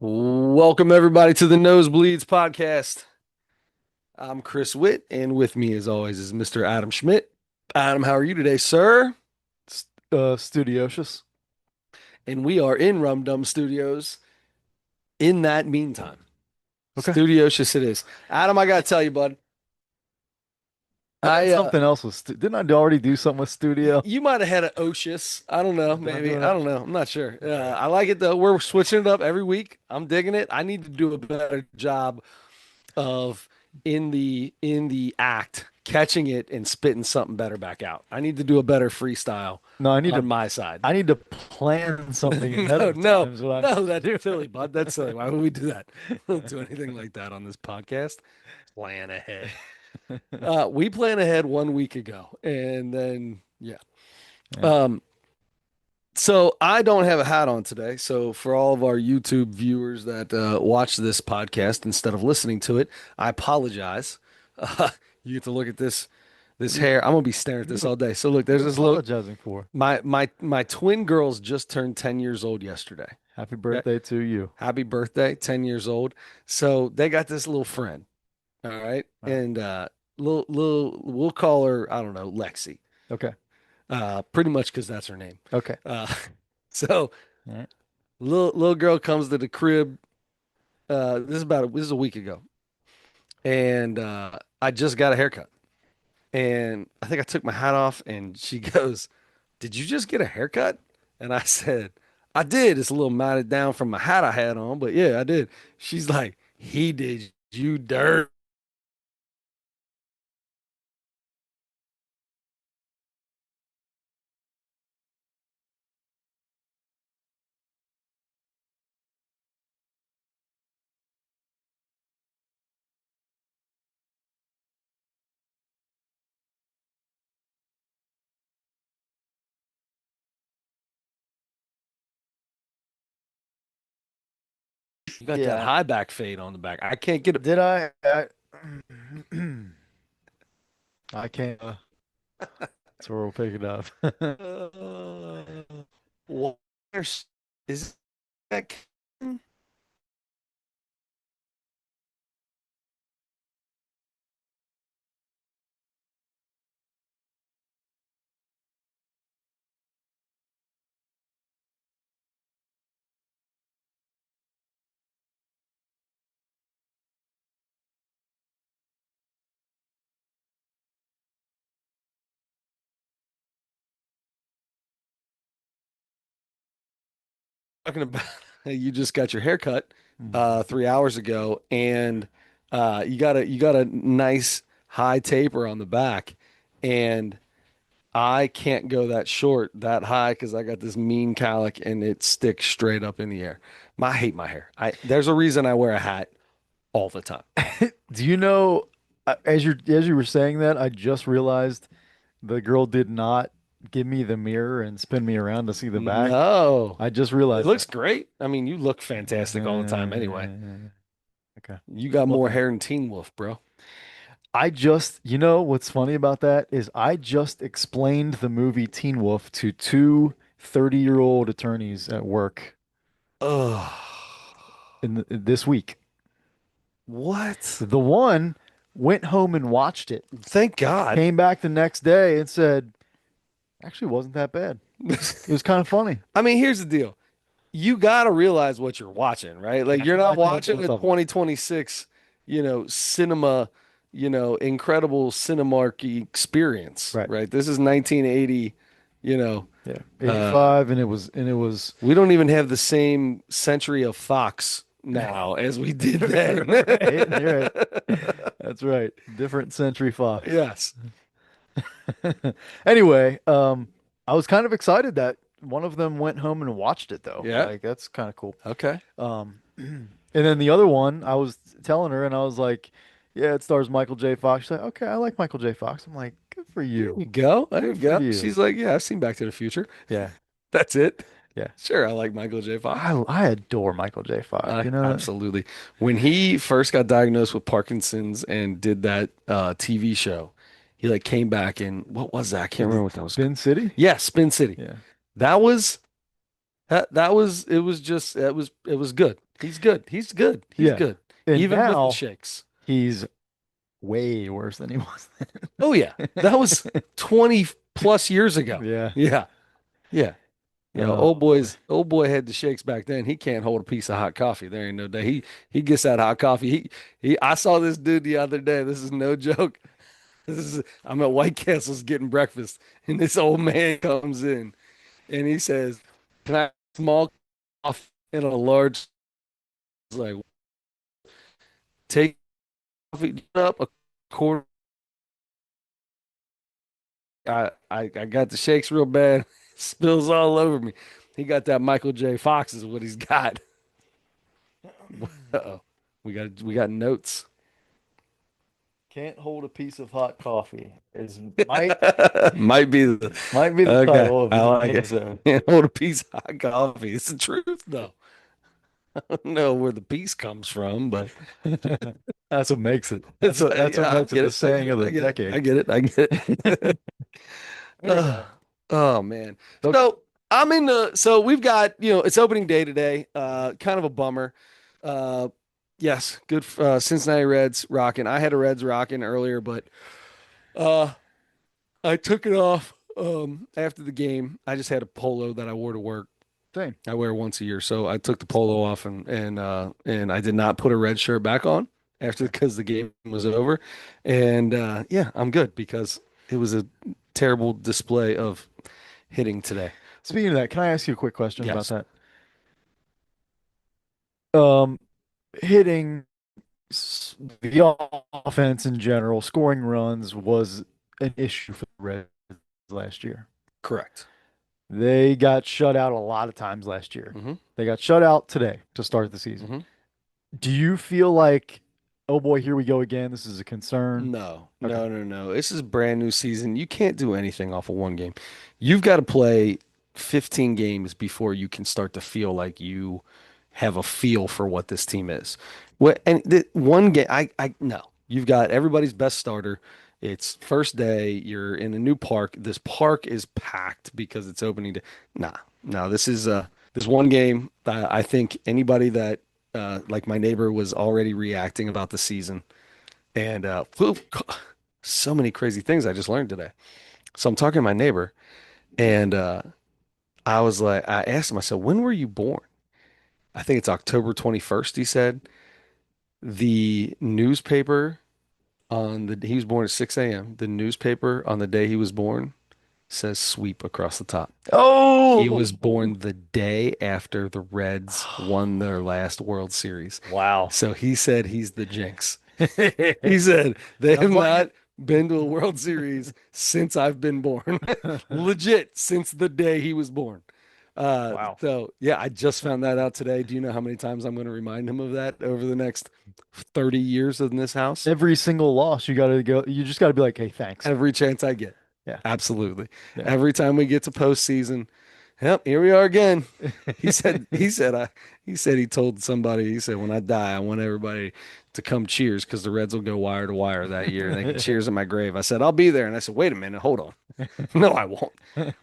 Welcome everybody to the Nosebleeds podcast. I'm Chris Witt, and with me, as always, is Mr. Adam Schmidt. Adam, how are you today, sir? Studiocious. And we are in Rum Dum Studios. In that meantime, Okay. Studiocious it is. Adam, I gotta tell you, bud, I had I something else with didn't I already do something with studio? you might have had an Ocious. I don't know, Did I maybe. do I it? don't know. I'm not sure. Okay. I like it though. We're switching it up every week. I'm digging it. I need to do a better job of in the act catching it and spitting something better back out. I need to do a better freestyle No, on my side. I need to plan something ahead No, of no, time is what I no, need that's to silly, do. bud. That's silly. Why would we do that? We don't do anything like that on this podcast. Plan ahead. We plan ahead 1 week ago, and then yeah. Yeah. Um, so I don't have a hat on today. So for all of our YouTube viewers that watch this podcast instead of listening to it, I apologize. You get to look at this What are hair. I'm gonna be staring at this all day. So look, you there's this little apologizing for? my twin girls just turned 10 years old yesterday. Happy Okay. birthday to you. Happy birthday, 10 years old. So they got this little friend. All right. All right. And little we'll call her, I don't know, Lexi. Okay. Pretty much because that's her name. Okay. Uh so All right. little girl comes to the crib. This is a week ago. And I just got a haircut. And I think I took my hat off and she goes, "Did you just get a haircut?" And I said, "I did. It's a little matted down from my hat I had on, but yeah, I did." She's like, "He did you dirt." You got that Yeah. high back fade on the back. I can't get it. Did I I can't so we'll pick it up. Uh, where's is that? Talking about you just got your hair cut Mhm. 3 hours ago, and you got a nice high taper on the back, and I can't go that short, that high, because I got this mean cowlick and it sticks straight up in the air. I hate my hair. I There's a reason I wear a hat all the time. Do you know, as you were saying that, I just realized the girl did not give me the mirror and spin me around to see the back. No, I just it realized looks that. great. I mean, you look fantastic all the time anyway. Uh, okay. You got Well, more thank hair you. than Teen Wolf, bro. You know what's funny about that is I just explained the movie Teen Wolf to two 30-year-old attorneys at work Ugh. this week. What? The one went home and watched it, Thank God. came back the next day and said, actually, it wasn't that bad. It was kind of funny. I mean, here's the deal. You got to realize what you're watching, right? Like That's you're what I not told watching both a of them. 2026, cinema, incredible cinemarky experience, Right. right? This is 1980, you know, Yeah. uh 85 and it was we don't even have the same century of Fox now as we did then. right. You're right. That's right. Different Century Fox. Yes. Anyway, I was kind of excited that one of them went home and watched it though. Yeah. Like that's kind of cool. Okay. And then the other one, I was telling her and I was like, yeah, it stars Michael J. Fox. She's like, okay, I like Michael J. Fox. I'm like, good for There you. you go. There you Good for go. you. She's like, yeah, I've seen Back to the Future. Yeah. That's it. Yeah. Sure, I like Michael J. Fox. I adore Michael J. Fox. You know, Absolutely. When he first got diagnosed with Parkinson's and did that TV show, he like came back and what was that? I can't is remember it what that was. Spin City? Yeah, Spin City. Yeah. That was That was it was just it was good. He's good. He's good. He's Yeah. good. And Even with the now shakes. he's way worse than he was Oh yeah. That was then. 20 plus years ago. Yeah. Yeah. Yeah. You know, Oh boy. old boy had the shakes back then. He can't hold a piece of hot coffee. There ain't no day. He gets that hot coffee. He I saw this dude the other day. This is no joke. I'm at White Castle's getting breakfast, and this old man comes in and he says, "Can I have a small coffee in a large?" I was like, take coffee up a quarter. I got the shakes real bad. Spills all over me. He got that Michael J. Fox is what he's got. Uh-oh. We got notes. Can't hold a piece of hot coffee is might Might be the might be the okay. title of I the like it. episode. Can't hold a piece of hot coffee. It's the truth though. I don't know where the peace comes from, but That's what makes it. it's That's what yeah, I makes it get the it. I get saying of it. the I get it. I decade. get it. I get it. Anyway, Oh man. okay. So I'm in the so we've got, it's opening day today. Kind of a bummer. Uh yes, good Cincinnati Reds rocking. I had a Reds rocking earlier, but uh I took it off after the game. I just had a polo that I wore to work. Same. I wear once a year, so I took the polo off and I did not put a red shirt back on after Okay. because the game was over. And yeah, I'm good because it was a terrible display of hitting today. Speaking of that, can I ask you a quick question about Yes, that? Um, hitting the offense in general, scoring runs was an issue for the Reds last year. correct. They got shut out a lot of times last year. hmm They got shut out today to start the season. hmm Do you feel like, oh boy, here we go again? This is a concern. No, Okay. no, no, no. This is brand new season. You can't do anything off of one game. You've got to play 15 games before you can start to feel like you have a feel for what this team is. What and the one game, I no. You've got everybody's best starter. It's first day. You're in a new park. This park is packed because it's opening day. Nah, no. This one game. I think anybody that like my neighbor was already reacting about the season and so many crazy things I just learned today. So I'm talking to my neighbor, and I was like, I asked him, I said, when were you born? I think it's October 21st, he said. The newspaper he was born at 6 a.m. The newspaper on the day he was born says sweep across the top. He Oh, was born the day after the Reds won their last World Series. wow. So he said he's the jinx. He said they have Sounds like not it. been to a World Series since I've been born. Legit, since the day he was born. Wow. So yeah, I just found that out today. Do you know how many times I'm going to remind him of that over the next 30 years in this house? Every single loss, you got to go, you just got to be like, hey, thanks. Every chance I get. Yeah. Absolutely. Yeah. Every time we get to postseason, yep, here we are again. He said he told somebody, he said, when I die, I want everybody to come cheers because the Reds will go wire to wire that year and they can cheers at my grave. I said, I'll be there. And I said, wait a minute, hold on. No, I won't.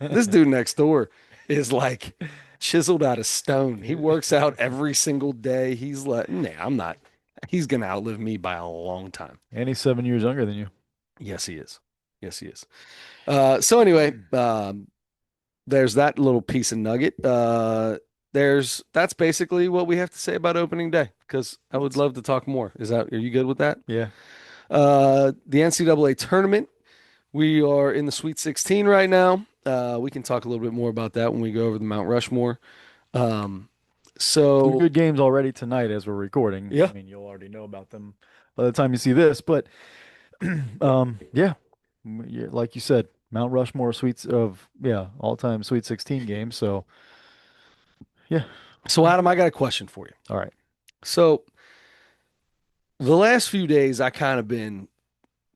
This dude next door is like chiseled out of stone. He works out every single day. He's like, nah, I'm not. He's gonna outlive me by a long time. And he's 7 years younger than you. Yes, he is. Yes, he is. So anyway, there's that little piece of nugget. That's basically what we have to say about opening day because I would That's, love to talk more. Are you good with that? yeah. The NCAA tournament, we are in the Sweet 16 right now. We can talk a little bit more about that when we go over the Mount Rushmore. Um, Two so good games already tonight as we're recording. I yeah. mean, you'll already know about them by the time you see this, but yeah. Yeah, like you said, Mount Rushmore suites of yeah, all-time Sweet 16 games. So yeah. So Adam, I got a question for you. All right. So the last few days, I kind of been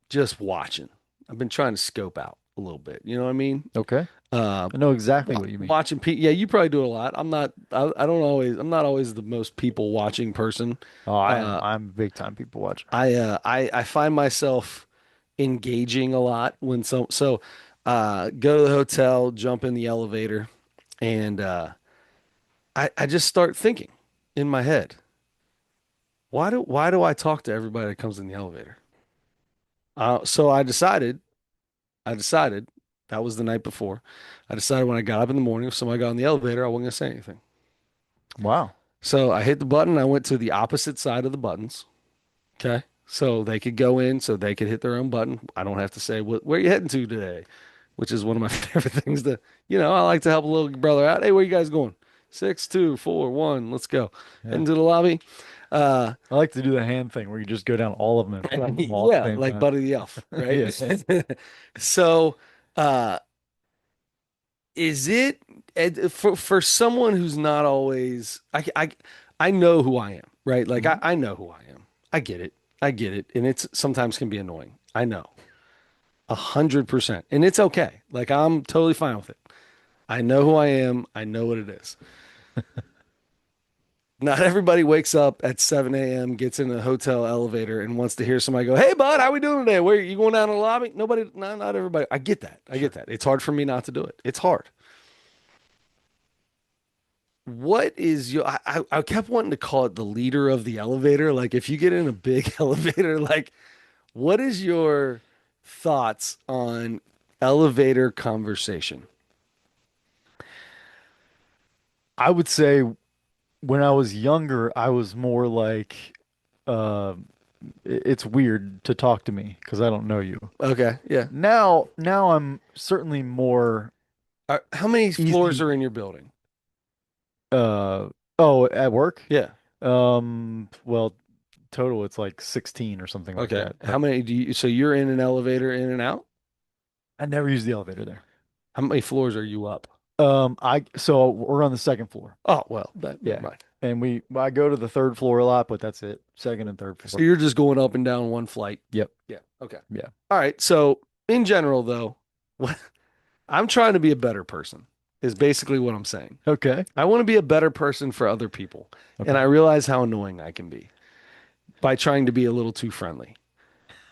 just watching. I've been trying to scope out a little bit. You know what I mean? Okay. Uh, I know exactly what you mean. watching people. Yeah, you probably do it a lot. I'm not. I don't always. I'm not always the most people watching person. Oh, I am. Uh, I'm a big time people watcher. I find myself engaging a lot when go to the hotel, jump in the elevator, and I just start thinking in my head, why do I talk to everybody that comes in the elevator? So I decided that was the night before. I decided when I got up in the morning, if somebody got in the elevator, I wasn't gonna say anything. Wow. So I hit the button. I went to the opposite side of the buttons. Okay. So they could go in, so they could hit their own button. I don't have to say, where are you heading to today? Which is one of my favorite things I like to help a little brother out. Hey, where you guys going? 6, 2, 4, 1, let's go. Yeah. Heading to the lobby. Uh, I like to do the hand thing where you just go down all of them and flip them all at yeah, the same like time. Buddy the Elf, right? Yeah. So, uh, is it for someone who's not always I know who I am, right? Like I, Mhm. I know who I am. I get it. I get it. And it's sometimes can be annoying. I know. 100%. And it's okay. Like I'm totally fine with it. I know who I am. I know what it is. Not everybody wakes up at 7 a.m., gets in a hotel elevator and wants to hear somebody go, "Hey bud, how we doing today? Where you going down to the lobby?" Nobody, no, not everybody. I get that. I get Sure. that. It's hard for me not to do it. It's hard. What is your I kept wanting to call it the leader of the elevator. Like if you get in a big elevator, like what is your thoughts on elevator conversation? I would say when I was younger, I was more like, uh, it's weird to talk to me because I don't know you. Okay, yeah. Now I'm certainly more How many floors easy. are in your building? Uh, oh, at work? Yeah. Well, total it's like 16 or something like Okay. that. How many do you, so you're in an elevator in and out? I never use the elevator there. How many floors are you up? So we're on the second floor. Oh, well, never Yeah. mind. And I go to the third floor a lot, but that's it. Second and third So floor. you're just going up and down one flight. Yep. Yeah. Okay. Yeah. All right. So in general, though, what I'm trying to be a better person is basically what I'm saying. Okay. I want to be a better person for other people. And Okay. I realize how annoying I can be by trying to be a little too friendly.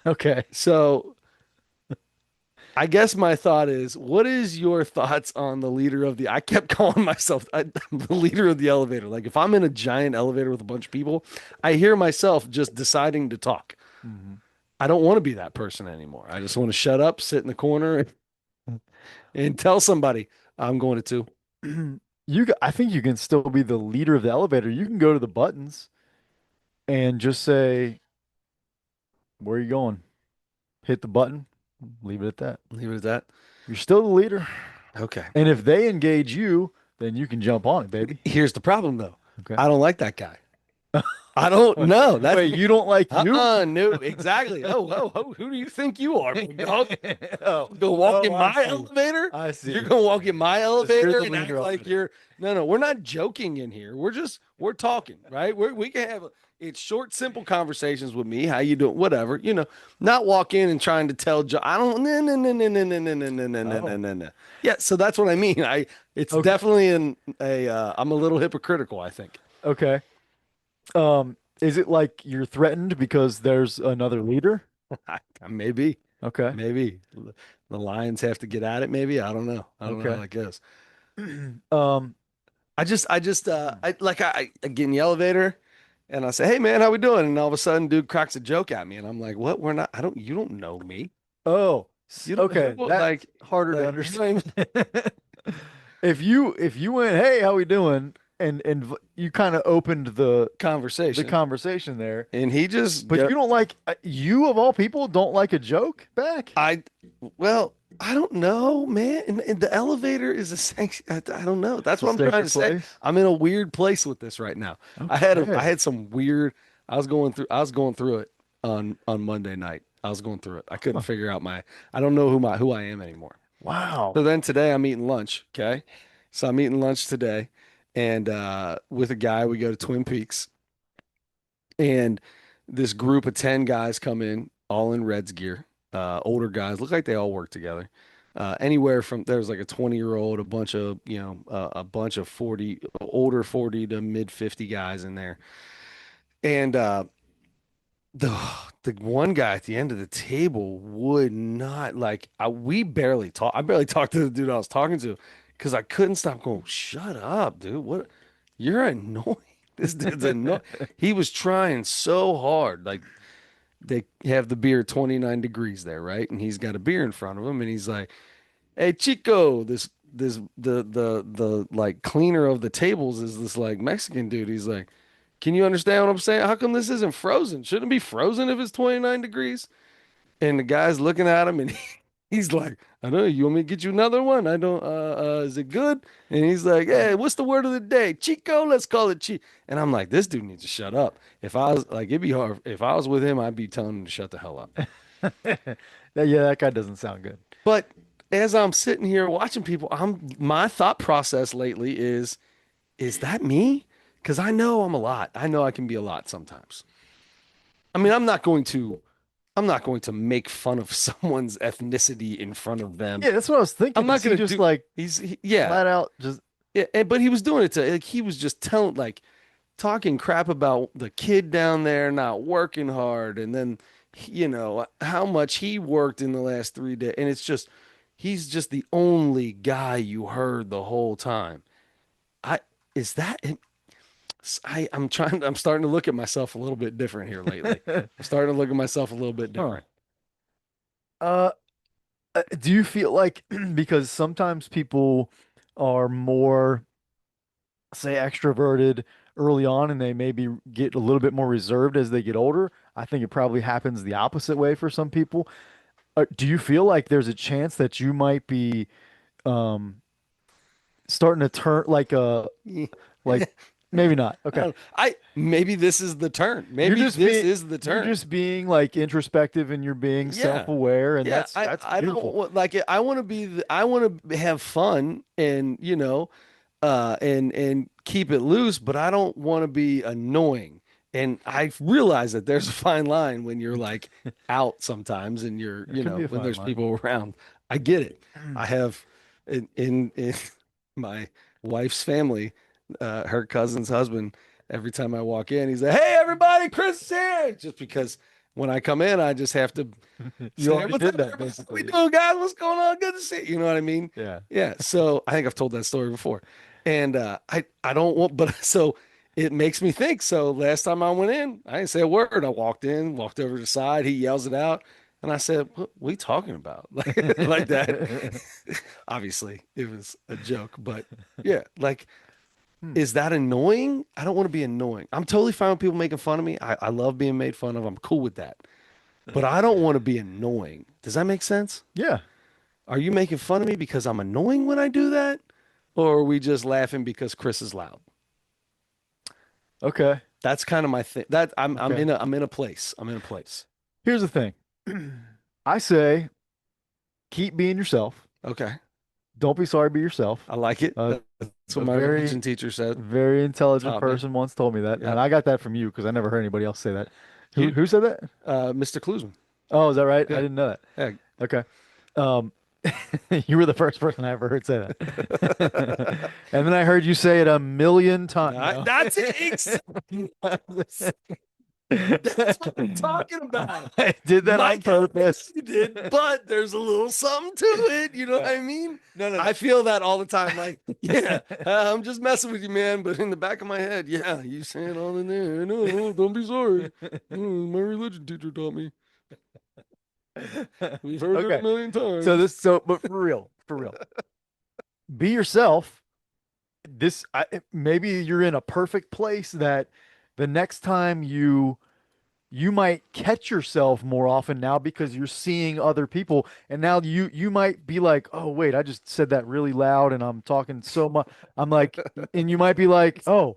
Okay. So I guess my thought is, what is your thoughts on the leader of I kept calling myself the leader of the elevator. Like if I'm in a giant elevator with a bunch of people, I hear myself just deciding to talk. Hmm. I don't want to be that person anymore. I just want to shut up, sit in the corner, and tell somebody I'm going to two. I think you can still be the leader of the elevator. You can go to the buttons and just say, "Where are you going?" Hit the button, leave it at that. Leave it at that. You're still the leader. Okay. And if they engage you, then you can jump on it, baby. Here's the problem though. Okay. I don't like that guy. I don't Wait, know. That's wait, you don't like you? no, exactly. Oh, who do you think you are, big dog? Oh, Go walk oh, in I my see. elevator? I You're see. gonna walk in my You're elevator the and act leader like already. you're no, we're not joking in here. We're talking, right? We can have it's short, simple conversations with me. How you doing? Whatever, not walk in and trying to tell I don't no. Yeah, so that's what I mean. It's Okay. definitely I'm a little hypocritical, I think. Okay. Is it like you're threatened because there's another leader? Maybe, Okay. maybe the Lions have to get at it. Maybe I don't know. I don't know how Okay. that goes. Um, I get in the elevator and I say, "Hey man, how we doing?" And all of a sudden, dude cracks a joke at me, and I'm like, "What? We're not. I don't. You don't know me. oh, You don't. okay. Who, That's harder to you know what I mean? understand. If you went, "Hey, how we doing?" and you kind of opened the Conversation." conversation there, And he just but go. you don't like you of all people don't like a joke back? I well, I don't know, man. And the elevator is a sanction. I don't know. That's It's a what I'm trying to sacred say. place. I'm in a weird place with this right now. I Okay. had some weird. I was going through it on Monday night. I was going through it. I couldn't Huh. figure out I don't know who I am anymore. Wow. So then today I'm eating lunch. Okay, so I'm eating lunch today, and with a guy we go to Twin Peaks, and this group of 10 guys come in, all in Reds gear, older guys, look like they all work together. Anywhere from there's like a 20-year-old, a bunch of, a bunch of 40, older 40 to mid 50 guys in there. And the the one guy at the end of the table would not like we barely talk. I barely talked to the dude I was talking to because I couldn't stop going, shut up, dude. What? You're annoying. This dude's annoying. He was trying so hard. Like they have the beer 29 degrees there, right? And he's got a beer in front of him and he's like, "Hey Chico, this the like cleaner of the tables is this like Mexican dude." He's like, "Can you understand what I'm saying? How come this isn't frozen? Shouldn't it be frozen if it's 29 degrees?" And the guy's looking at him and he's like, "I don't know, you want me to get you another one? I don't is it good?" And he's like, "Hey, what's the word of the day? Chico, let's call it Chi." And I'm like, this dude needs to shut up. If I was like, it'd be hard. If I was with him, I'd be telling him to shut the hell up. Yeah, that guy doesn't sound good. But as I'm sitting here watching people, my thought process lately is that me? Because I know I'm a lot. I know I can be a lot sometimes. I mean, I'm not going to make fun of someone's ethnicity in front of them. Yeah, that's what I was I'm thinking. not Is he going to just do, like yeah. flat out just Yeah, but he was doing it to, like, he was just telling, like, talking crap about the kid down there not working hard. And then, how much he worked in the last 3 days. And it's just, he's just the only guy you heard the whole time. I, is that, I'm starting to look at myself a little bit different here lately. I'm starting to look at myself a little bit huh? different. Uh, do you feel like because sometimes people are more, say, extroverted early on and they maybe get a little bit more reserved as they get older? I think it probably happens the opposite way for some people. Do you feel like there's a chance that you might be um starting to turn like maybe not. Okay. Maybe this is the turn. You're Maybe just this being is the you're turn. just being like introspective and you're being Yeah. self-aware and Yeah, that's I don't beautiful. like it. I want to I want to have fun and and keep it loose, but I don't want to be annoying. And I realize that there's a fine line when you're like out sometimes and you're, It can be a when fine there's line. people around. I get it. I have in my wife's family, her cousin's husband, every time I walk in, he's like, "Hey everybody, Chris is here." Just because when I come in, I just have to You say, already "What's did up, that everybody? How we basically. doing, guys? What's going on? Good to see you." You know what I mean? Yeah. Yeah. So I think I've told that story before, and I don't want, but so it makes me think. So last time I went in, I didn't say a word. I walked in, walked over to the side. He yells it out, and I said, "What are you talking about?" Like that. Obviously, it was a joke, but yeah, like, Hmm. is that annoying? I don't want to be annoying. I'm totally fine with people making fun of me. I love being made fun of. I'm cool with that. But I don't want to be annoying. Does that make sense? Yeah. Are you making fun of me because I'm annoying when I do that? Or are we just laughing because Chris is loud? Okay. That's kind of my thing. That Okay. I'm in a place. I'm in a place. Here's the thing. I say keep being yourself. Okay. Don't be sorry, be yourself. I like it. Uh, That's what a my very, religion teacher said, very intelligent taught me. person once told me that, and Yep. I got that from you because I never heard anybody else say that. Who You, who said that? Mr. Klusman. Oh, is that right? I Yeah. didn't know that. Yeah. Okay. Um, you were the first person I ever heard say that. And then I heard you say it a million times. No. That's it. That's what I'm talking about. I did that on Mike, purpose. you did, but there's a little something to it. You know what I mean? No, no, I feel that all the time. Like, yeah, I'm just messing with you, man. But in the back of my head, yeah, you saying all in there. No, don't be sorry. My religion teacher taught me. no. We've heard it a Okay. million So times. but for real, be yourself. Maybe you're in a perfect place that the next time you might catch yourself more often now because you're seeing other people and now you might be like, oh wait, I just said that really loud and I'm talking so much. I'm like, and you might be like, oh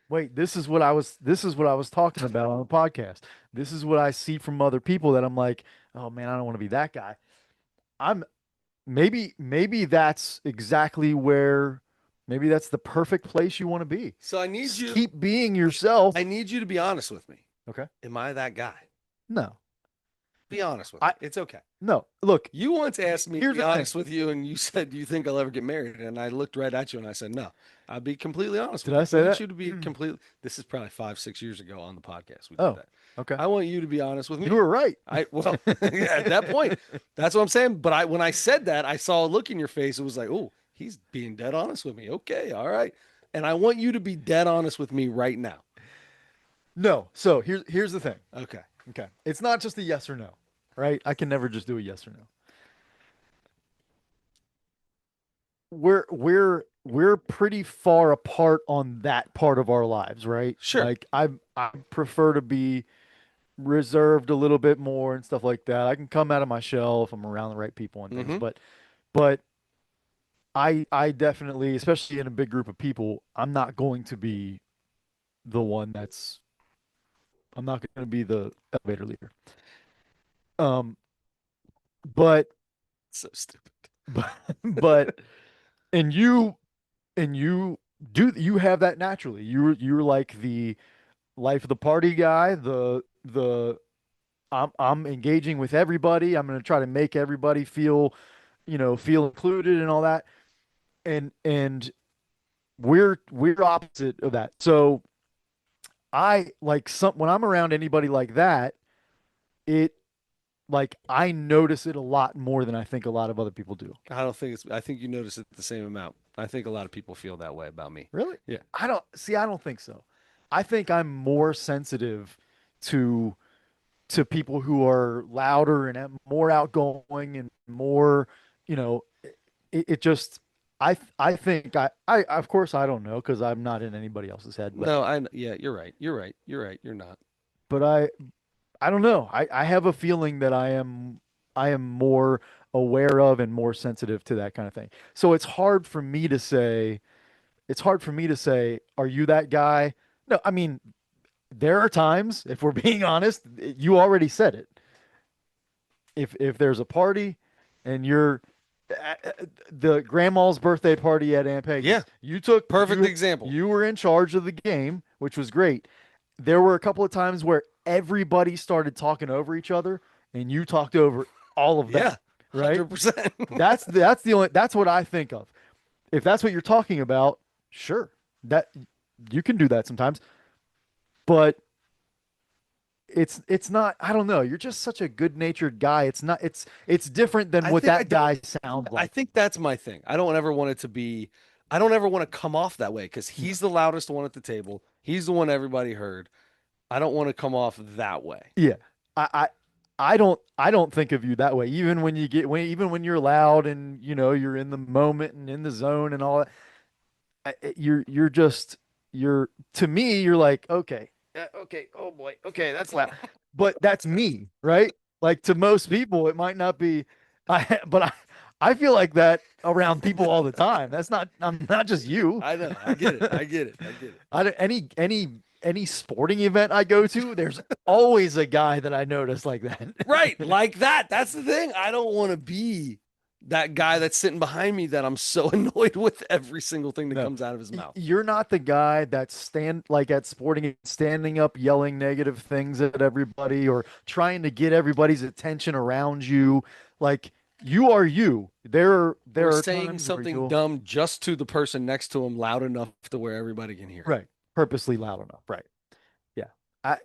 wait, this is what I was talking about on the podcast. This is what I see from other people that I'm like, oh man, I don't want to be that guy. I'm maybe that's exactly where maybe that's the perfect place you want to be. So Just keep being yourself. I need you to be honest with me. Okay. Am I that guy? No. Be honest with me. I It's okay. no. Look, You once asked me to here's be the thing. honest with you, and you said, "Do you think I'll ever get married?" And I looked right at you and I said, "No." I'll be completely honest Did with you. I I say want that? you to be completely. This is probably 5, 6 years ago on the podcast. We did Oh, that. okay. I want you to be honest with You me. were right. Well, yeah, at that point, that's what I'm saying. But when I said that, I saw a look in your face. It was like, "Oh, he's being dead honest with me." Okay, all right. And I want you to be dead honest with me right now. No. So here's the thing. Okay. Okay. It's not just a yes or no, right? I can never just do a yes or no. We're pretty far apart on that part of our lives, right? Sure. Like I prefer to be reserved a little bit more and stuff like that. I can come out of my shell if I'm around the right people and things, Hmm. but I definitely, especially in a big group of people, the one that's I'm not going to be the elevator leader. Um, but So stupid. but but and you you have that naturally. You're like the life of the party guy, the I'm engaging with everybody. I'm going to try to make everybody feel, feel included and all that. And we're opposite of that. So I like some when I'm around anybody like that, it like I notice it a lot more than I think a lot of other people do. I don't think it's, I think you notice it the same amount. I think a lot of people feel that way about me. Really? Yeah. I don't think so. I think I'm more sensitive to people who are louder and more outgoing and more, you know, it just I think I of course I don't know because I'm not in anybody else's head, No, yeah, you're right. You're right. You're right. You're not. but I don't know. I have a feeling that I am more aware of and more sensitive to that kind of thing. So it's hard for me to say, are you that guy? No, I mean, there are times, if we're being honest, you already said it. If there's a party and you're the grandma's birthday party at Aunt Yeah. Peggy's, Perfect example. you were in charge of the game, which was great. There were a couple of times where everybody started talking over each other and you talked over all of them, Yeah. right? 100%. That's what I think of. If that's what you're talking about, sure. That you can do that sometimes, but it's not, I don't know, you're just such a good-natured guy. It's different than I what think I that don't guy sounds I like. think that's my thing. I don't ever want it to be I don't ever want to come off that way because No. he's the loudest one at the table. He's the one everybody heard. I don't want to come off that way. Yeah. I, I I don't think of you that way. Even when you're loud and you're in the moment and in the zone and all that, you're just you're to me you're like, okay. Okay, oh boy. Okay, that's loud. But that's me, right? Like to most people it might not be but I feel like that around people all the time. I'm not just you. I know. I get it. I get it. I get it. I don't, any sporting event I go to, there's always a guy that I notice like that. Right, like that. That's the thing. I don't want to be that guy that's sitting behind me that I'm so annoyed with every single thing that No, comes out of his mouth. you're not the guy that stand like at sporting, standing up, yelling negative things at everybody or trying to get everybody's attention around you. Like you are you. Or There are saying times where something you'll dumb just to the person next to him loud enough to where everybody can hear it. right purposely loud enough. Right. Yeah. I,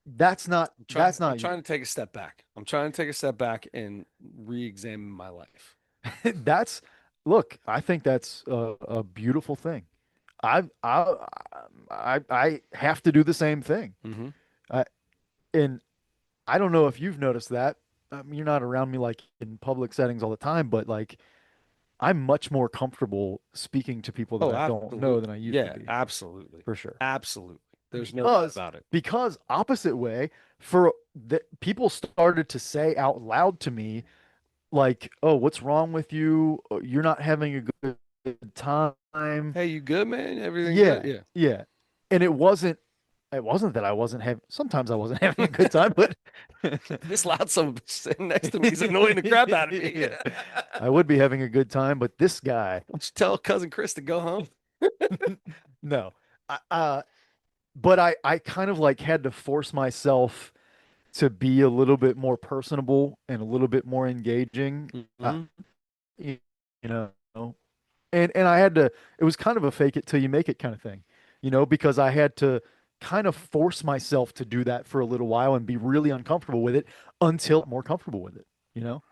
that's I'm not you. trying to take a step back. I'm trying to take a step back and re-examine my life. That's look, I think that's a beautiful thing. I I I have to do the same thing. Hmm. I, and I don't know if you've noticed that. You're not around me like in public settings all the time, but like I'm much more comfortable speaking to people that Oh, I don't know absolutely. than I used to Yeah, be, absolutely. for sure. Absolutely. There's no doubt Because about it. opposite way, for the people started to say out loud to me like, "Oh, what's wrong with you? You're not having a good time." Hey, you good, man? Everything good? Yeah, Yeah. yeah. And it wasn't that I wasn't having sometimes I wasn't having a good time, but This loud son of a bitch sitting next to me is annoying the crap out of me. yeah. I would be having a good time, but this guy, Why don't you tell cousin Chris to go home? no. I, but I kind of like had to force myself to be a little bit more personable and a little bit more engaging. Hmm. You you know, and I had to, it was kind of a fake it till you make it kind of thing, because I had to kind of force myself to do that for a little while and be really uncomfortable with it until I'm more comfortable with it, you know?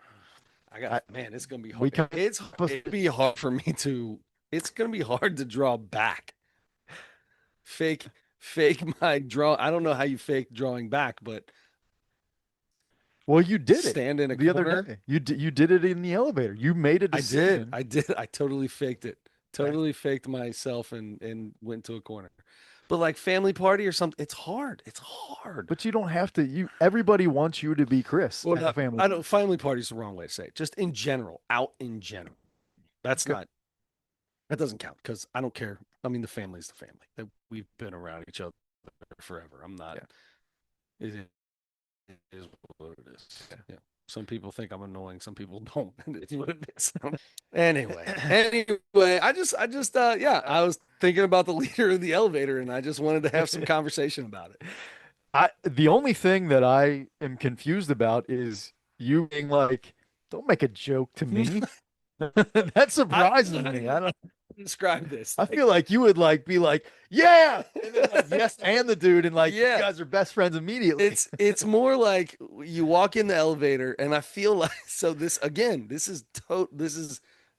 I got, I, man, it's gonna be hard. we kind It's of, it'd be hard for me to it's gonna be hard to draw back. Fake, fake my draw. I don't know how you fake drawing back, but Well, you did it stand in a the other corner. day. You did it in the elevator. You made a I did. decision. I did. I totally faked it. That's, Totally faked myself and went to a corner. But like family party or something, it's hard. It's hard. but you don't have to. You everybody wants you to be Chris Well, at the not, family I party. don't. Family party is the wrong way to say it. Just in general, out in general. That's Okay. not. That doesn't count because I don't care. I mean, the family's the family. That we've been around each other forever. I'm not. Yeah. It is what it is. Okay. Yeah. Some people think I'm annoying. Some people don't. It's what it is. Anyway, yeah, I was thinking about the leader in the elevator, and I just wanted to have some conversation about it. The only thing that I am confused about is you being like, "Don't make a joke to me." That surprises How do me. you describe this? I Like, feel like you would like be like, "Yeah," and then like yes, and the dude, and like you yeah, guys are best friends immediately. it's more like you walk in the elevator, and I feel like so this again. This is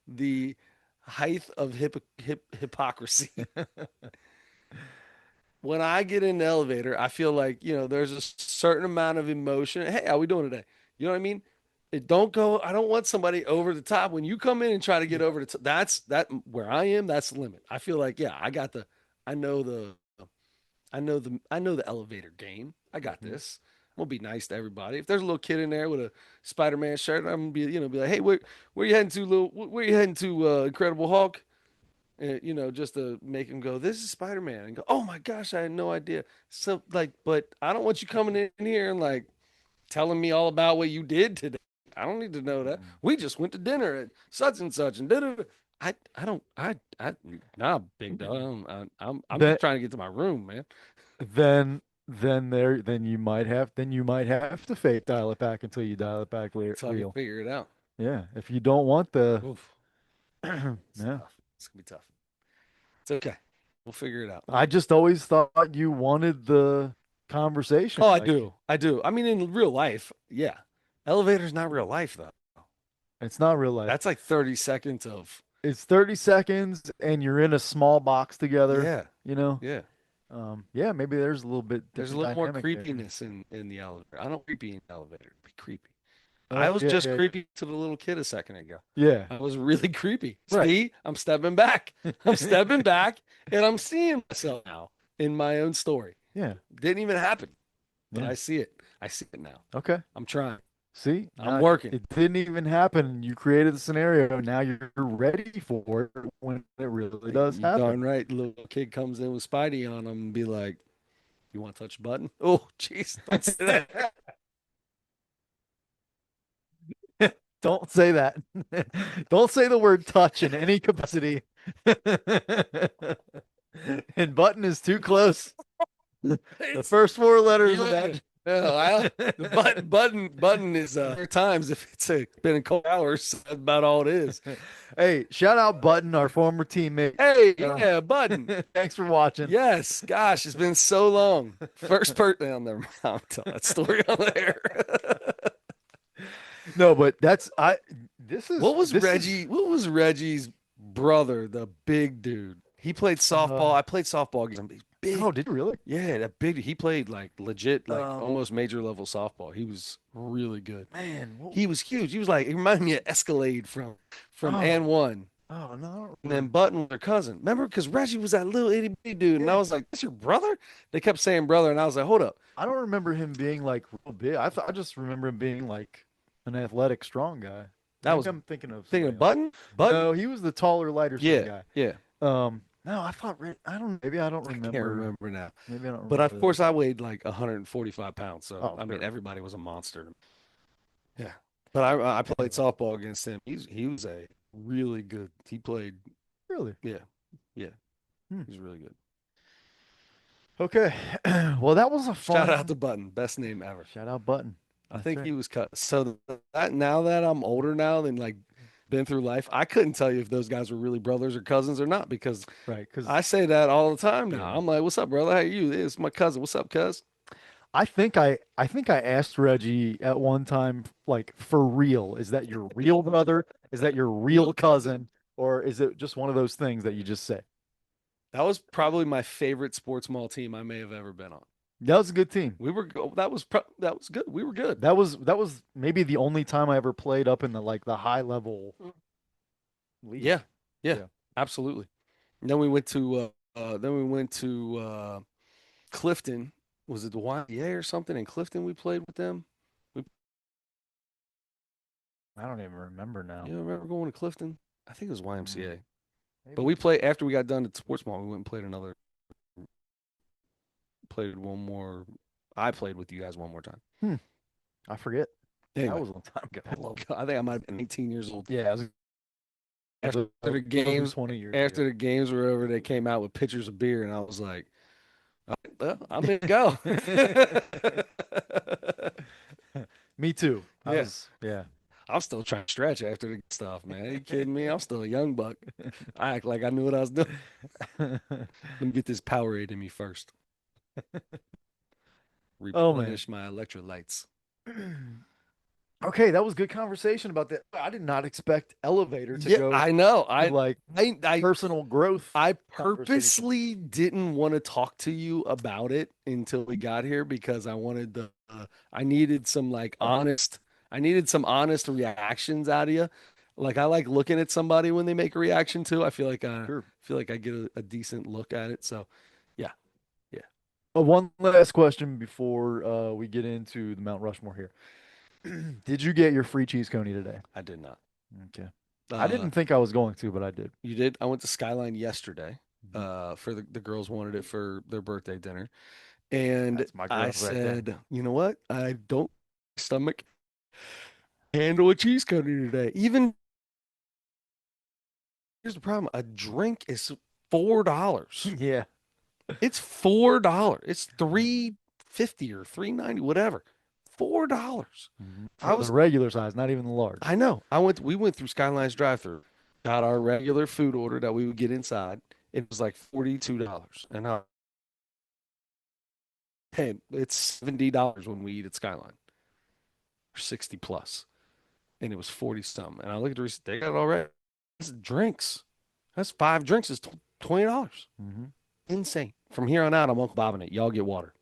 the height of hypocrisy. When I get in the elevator, I feel like, there's a certain amount of emotion. Hey, how we doing today? You know what I mean? I don't want somebody over the top. When you come in and try to get Yeah. over the top, that where I am, that's the limit. I feel like, yeah, I know the elevator game. I got Mhm. this. I'm gonna be nice to everybody. If there's a little kid in there with a Spider-Man shirt, I'm gonna be like, hey, where you heading to, where you heading to, Incredible Hulk? Just to make him go, this is Spider-Man, and go, oh my gosh, I had no idea. So like, but I don't want you coming in here and like telling me all about what you did today. I don't need to know that. Mhm. We just went to dinner at such and such and da. I don't nah, big dog. I'm just That trying to get to my room, man. then you might have to fake dial it back until you dial it back Until I can real. figure it out. Yeah, if you don't want the Oof, it's yeah. tough. It's gonna be tough. It's okay. We'll figure it out. I just always thought you wanted the conversation. Oh, I Like do. I do. I mean, in real life, yeah. Elevator's not real life though. it's not real life. That's like 30 seconds of, It's 30 seconds and you're in a small box together, yeah, you know? yeah. Yeah, maybe there's a little bit There's a different little more dynamic there. creepiness in the elevator. I don't creepy in the elevator. Be creepy. I was Yeah, just yeah, creepy to the little kid a second ago. yeah. I was really creepy. Right. See, I'm stepping back. I'm stepping back and I'm seeing myself now in my own story. Yeah, Didn't even happen, but yeah. I see it. I see it now. Okay. I'm trying. See, I'm now working. it didn't even happen. You created the scenario. Now you're ready for it when it really does You happen. darn right. Little kid comes in with Spidey on him and be like, "You want to touch the button?" Oh, jeez, don't say that. Don't say that. Don't say the word touch in any capacity. And button is too close. The It's first four letters of yeah. that. No, the button is times if it's been a couple hours. That's about all it is. Hey, shout out Button, our former teammate. Hey, Uh, yeah, button. thanks for watching. Yes, gosh, it's been so long. First person. I'll never mind. I'll tell that story on there. No, but that's I. This is this is. What was Reggie's brother? The big dude. He played softball. I played softball against him. He's Oh, big. did you really? Yeah, that big. He played like legit, like Um, almost major level softball. He was really good. man. He was huge. He was like, he reminded me of Escalade from Oh, and one. oh no. I don't And then remember. Button was their cousin. Remember? Because Reggie was that little itty bitty dude. And I Yeah, was like, that's your brother? They kept saying brother. And I was like, hold up. I don't remember him being like real big. I just remember him being like an athletic, strong guy. That Maybe was I'm thinking of thinking somebody of else. Button? Button? No, he was the taller, lighter skinned Yeah. guy. Yeah. No, I thought I don't. Maybe I don't I can't remember. remember now. Maybe I don't But of remember course, that. I weighed like 145 pounds. So, Oh, I fair mean, enough. everybody was a monster. Yeah. But I played Anyway, softball against him. He was a really good. He played, really. yeah. Yeah. Hmm. He was really good. Okay. Well, that was a Shout out fun to Button. Best name ever. shout out button. I That's think right. he was cut. So that now that I'm older now and like been through life, I couldn't tell you if those guys were really brothers or cousins or not because Right. Because I say that all the time now. yeah, I'm like, "What's up, brother? How are you? It's my cousin. What's up, cuz?" I think I asked Reggie at one time, like for real, is that your real brother? Is that your real cousin? or is it just one of those things that you just say? That was probably my favorite sports mall team I may have ever been on. That was a good team. That was good. We were good. That was maybe the only time I ever played up in the like the high level Yeah, leagues. yeah, Yeah, absolutely. And then we went to Clifton. Was it the YMCA or something? In Clifton, we played with them. We, I don't even remember now. you remember going to Clifton? I think it was Mm, YMCA. But maybe. we played after we got done at sports mall. We went and played one more. I played with you guys one more time. Hmm, I forget. That Anyway, was a long time ago. I think I might have been 18 years old. Yeah, After the over games, 20 years after ago. the games were over, they came out with pitchers of beer, and I was like, "All right, well, I'm in to go." Me too. I Yeah, was, yeah. I'm still trying to stretch after the stuff, man. Are you kidding me? I'm still a young buck. I act like I knew what I was doing. Let me get this Powerade in me first. Oh man. Replenish my electrolytes. Okay, that was good conversation about that. I did not expect elevator to Yeah, go I know. to like I personal growth I conversation. purposely didn't want to talk to you about it until we got here because I wanted I needed some I needed some honest reactions out of you. Like I like looking at somebody when they make a reaction too. I Sure. feel like I get a decent look at it. So yeah, yeah, One last question before we get into the Mount Rushmore here. Did you get your free cheese coney today? I did not. Okay. I Uh, didn't think I was going to, but I did. you did? I went to Skyline yesterday. Mhm. For the girls wanted it for their birthday dinner. And That's my I girls right there. said, you know what? I don't stomach handle a cheese coating today. Even here's the problem: a drink is $4. Yeah. It's $4. It's 350 or 390, whatever. $4. I For the was, regular size, not even the large. I know. We went through Skyline's drive-through, got our regular food order that we would get inside. It was like $42, and hey, it's $70 when we eat at Skyline, or 60 plus. And it was 40 something. And I look at the receipt, they got it already. This is drinks. That's 5 drinks is $20. Hmm. Insane. From here on out, I'm Uncle Bobbing it. Y'all get water.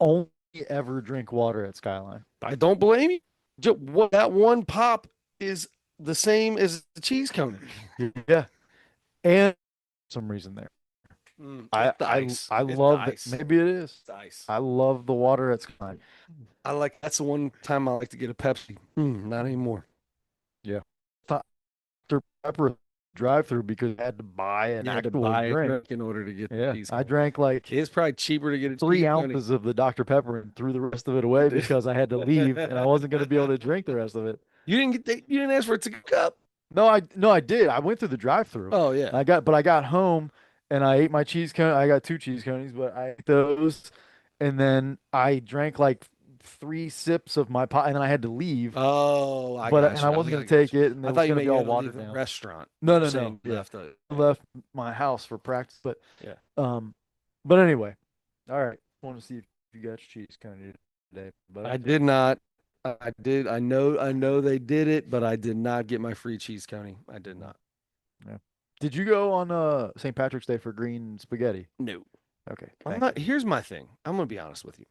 Only ever drink water at Skyline. I don't blame you. That one pop is the same as the cheese cone. Yeah. And some reason there. It's I the I ice. I It's the love that. ice. Maybe it is. It's the ice. I love the water at Skyline. That's the one time I like to get a Pepsi. Not anymore. Yeah. Dr. Pepper drive through because I had to buy an You had to actual buy a drink. drink in order to get the Yeah. cheese I cone. drank like It's probably cheaper to get a cheese three cone. ounces of the Dr. Pepper and threw the rest of it away because I had to leave and I wasn't going to be able to drink the rest of it. You didn't ask for it to cup. No, I did. I went through the drive-through. Oh yeah. But I got home and I ate my cheese cone. I got two cheese conies, but I ate those, and then I drank like three sips of my pot, and then I had to leave. Oh, I But got and I you. wasn't I gonna got take you. it, and it I was thought you gonna meant be you all had to leave watered the down. restaurant. No, You're no, no. saying you Yeah, left a I left my house for practice, yeah. um, but anyway, all right. Want to see if you got your cheese cone today, buddy? I did not. I did. I know they did it, but I did not get my free cheese coney. I did Mhm. not. Yeah. Did you go on St. Patrick's Day for green spaghetti? No. Okay, I'm thank not. you. Here's my thing. I'm gonna be honest with you.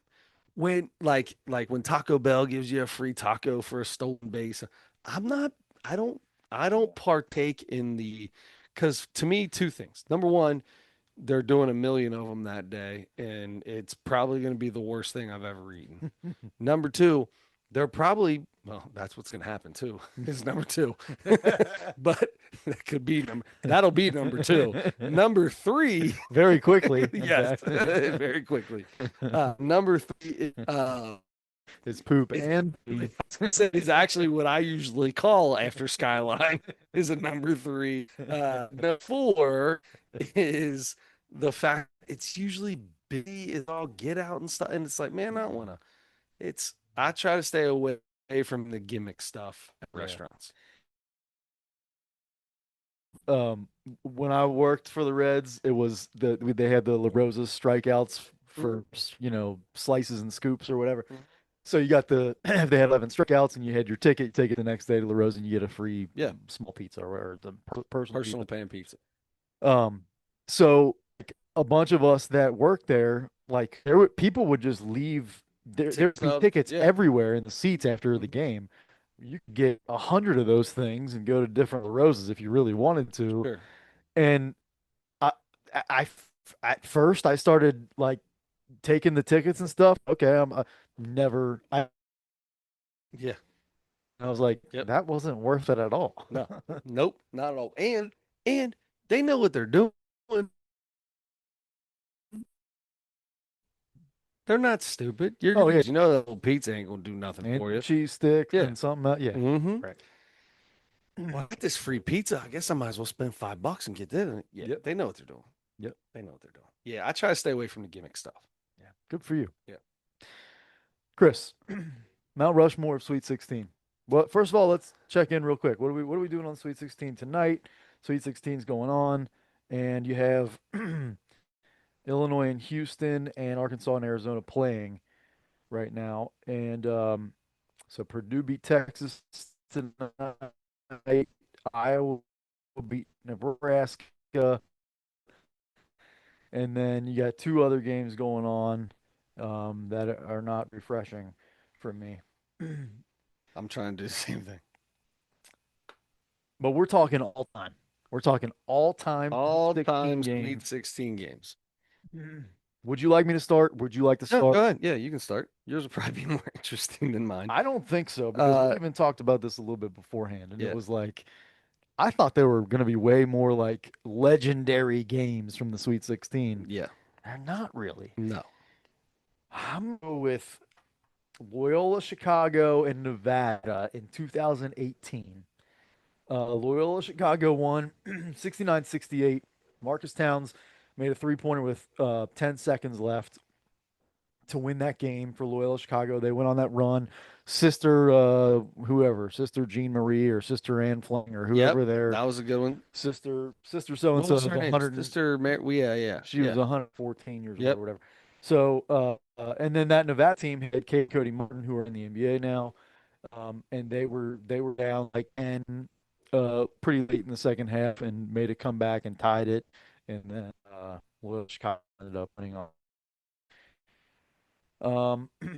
When when Taco Bell gives you a free taco for a stolen base, I'm not. I don't. I don't partake in the because to me, two things. Number one, they're doing a million of them that day, and it's probably going to be the worst thing I've ever eaten. Number two, they're probably well, that's what's going to happen too. Is number two, but that'll be number two. Number three, Very quickly, in yes, fact. very quickly. Number three, It's poop is, and pee. is actually what I usually call after Skyline is a number three. Number four is the fact it's usually busy, it's all get out and stuff. And it's like, man, I don't want to. I try to stay away from the gimmick stuff at Yeah. restaurants. Um, when I worked for the Reds, it was they had the La Rosa strikeouts for slices and scoops or whatever. So you got the if they had 11 strikeouts and you had your ticket, you take it the next day to La Rosa and you get a free Yeah, small pizza or the personal personal pizza. pan pizza. Um, so like, a bunch of us that worked there, like people would just leave. There'd be Up. tickets Yeah. everywhere in the seats after the Mhm. game. You could get 100 of those things and go to different La Rosas if you really wanted to. Sure. And I, I at first I started like taking the tickets and stuff. Okay, I'm never. Yeah. I was like, Yep. that wasn't worth it at all. No. Nope. Not at all. And they know what they're doing. They're not stupid. You're Oh yeah, you know that little pizza ain't gonna do nothing and for you. cheese sticks Yeah. and something else. Yeah, Mm-hmm. right. Well, I got this free pizza. I guess I might as well spend $5 and get that. Yeah, Yep, they know what they're doing. yep. They know what they're doing. Yeah, I try to stay away from the gimmick stuff. Yeah, good for you, Yeah. Chris. Mount Rushmore of Sweet 16. Well, first of all, let's check in real quick. What are we doing on Sweet 16 tonight? Sweet 16 is going on, and you have Illinois and Houston and Arkansas and Arizona playing right now. And so Purdue beat Texas tonight. Iowa beat Nebraska. And then you got two other games going on that are not refreshing for me. I'm trying to do the same thing. But we're talking all time. We're talking all time Sweet All 16 time Sweet games. 16 games. Would you like me to start? Would you like to No, go start? ahead. Yeah, you can start. Yours will probably be more interesting than mine. I don't think so because we Uh, even talked about this a little bit beforehand, and it yeah, was like I thought there were going to be way more like legendary games from the Sweet 16. yeah. They're not really. No. I'm gonna go with Loyola Chicago and Nevada in 2018. Loyola Chicago won 69-68. Marcus Towns made a three-pointer with 10 seconds left to win that game for Loyola Chicago. They went on that run. Sister, Sister Jean Marie or Sister Ann Fleming or Yep, whoever their that was a good one. sister so and What so was is her name? 100. Sister Mary. Yeah, yeah, She was yeah. 114 years old or Yep. whatever. So, and then that Nevada team had Kate Cody Martin, who are in the NBA now, and they were down like 10, pretty late in the second half, and made a comeback and tied it, and then well, Chicago ended up winning on.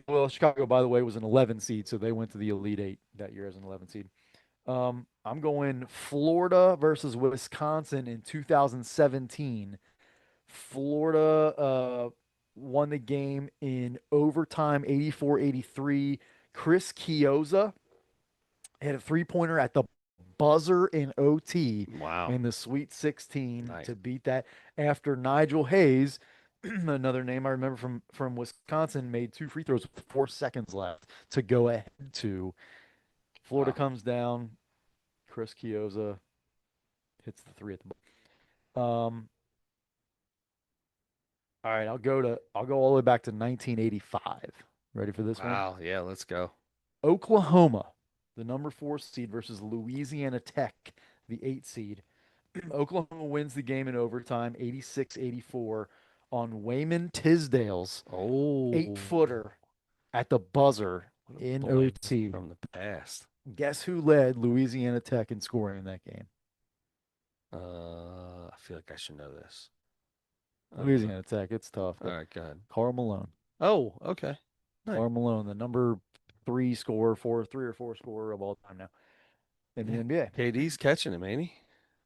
Well, Chicago, by the way, was an 11 seed, so they went to the Elite Eight that year as an 11 seed. I'm going Florida versus Wisconsin in 2017. Florida won the game in overtime 84-83. Chris Chiozza had a three-pointer at the buzzer in OT Wow. in the Sweet 16 Nice. to beat that after Nigel Hayes, another name I remember from Wisconsin, made two free throws with 4 seconds left to go ahead to. Florida Wow. comes down. Chris Chiozza hits the three at the buzzer. All right, I'll go all the way back to 1985. Ready for this one? Wow. Yeah, let's go. Oklahoma, the number 4 seed versus Louisiana Tech, the 8 seed. Oklahoma wins the game in overtime, 86-84 on Wayman Tisdale's Oh, 8-footer at the buzzer what a in blast OT. from the past. Guess who led Louisiana Tech in scoring in that game? I feel like I should know this. Uh, Louisiana Tech, it's tough, all but right, go ahead. Karl Malone. Oh, okay. Nice. Karl Malone, the number 3 scorer, 3 or 4 scorer of all time now in the Yeah. NBA. KD's catching him, ain't he?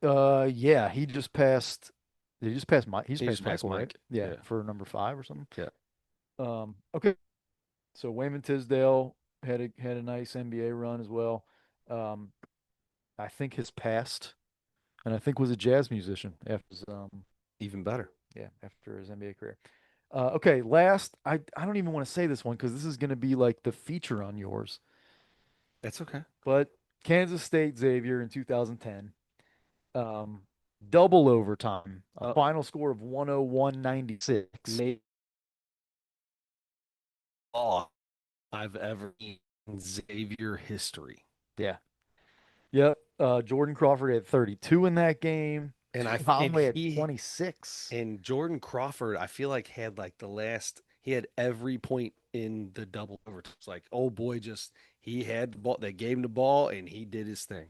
Yeah, he just passed. Did he just pass Mike? He just He just passed passed Michael, right? Mike. Yeah, Yeah. for number 5 or something. Yeah. Okay. So Wayman Tisdale had a nice NBA run as well. Um, I think his past, and I think was a jazz musician after his, Even better. yeah, after his NBA career. Okay, last, I don't even want to say this one because this is going to be like the feature on yours, That's okay. but Kansas State Xavier in 2010. Um, Double overtime, a Uh, final score of 101-96. maybe all I've ever seen in Xavier history. Yeah. Yep. Jordan Crawford had 32 in that game. And Tim and Conway had he 26. and Jordan Crawford, I feel like had like the last He had every point in the double overtime. It's like, oh boy, just he had the ball. They gave him the ball and he did his thing.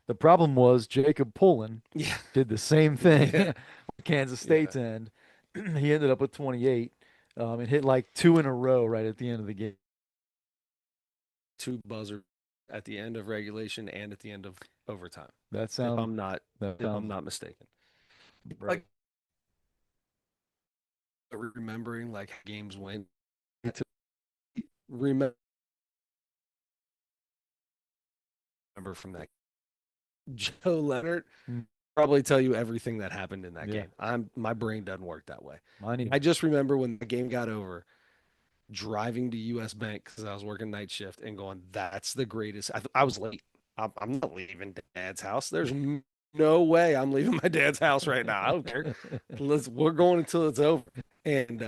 The problem was Jacob Pullen Yeah, did the same thing yeah, with Kansas yeah. State's end. He ended up with 28 and hit like two in a row right at the end of the game. Two buzzers at the end of regulation and at the end of overtime. That If sounds I'm not that if I'm sounds not mistaken. right. Like remembering like games went to remember from that. Joe Leonard Mm, probably tell you everything that happened in that yeah, game. I'm my brain doesn't work that way. mine I either. just remember when the game got over, driving to US Bank because I was working night shift and going, that's the greatest. I was late. I'm not leaving dad's house. No way I'm leaving my dad's house right now. I don't care. We're going until it's over. And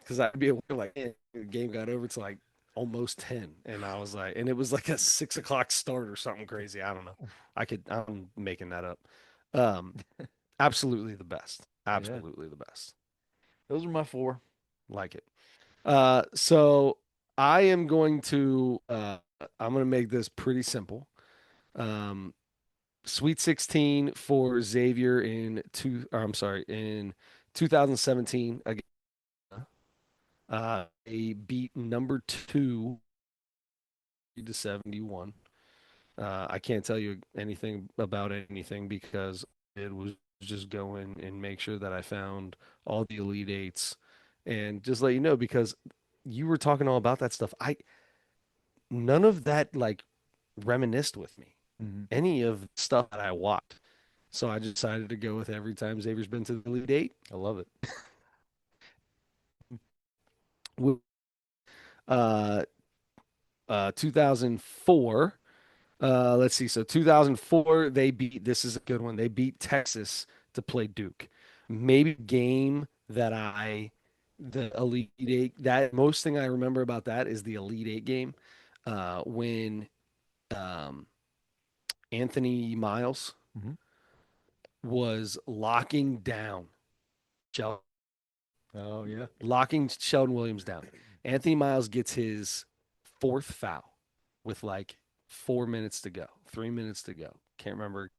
because I'd be aware like man, the game got over to like almost 10. And I was like, and it was like a 6 o'clock start or something crazy. I don't know. I'm making that up. Um, absolutely the best. Yeah, Absolutely the best. those are my four. Like it. So I am going to I'm going to make this pretty simple. Um, Sweet 16 for Xavier I'm sorry, in 2017 again. They beat number two to 71. I can't tell you anything about anything because it was just go in and make sure that I found all the Elite Eights and just let you know because you were talking all about that stuff. I none of that like reminisced with me. Hmm. Any of the stuff that I watched. So I just decided to go with every time Xavier's been to the Elite Eight. I love it. With, Uh, 2004. Let's see. So 2004, they beat. This is a good one. They beat Texas to play Duke. Maybe game that the Elite Eight. That most thing I remember about that is the Elite Eight game, when um, Anthony Miles Hmm. was Shel- Oh yeah. locking Sheldon Williams down. Anthony Miles gets his fourth foul with like 4 minutes to go, 3 minutes to go. Can't remember.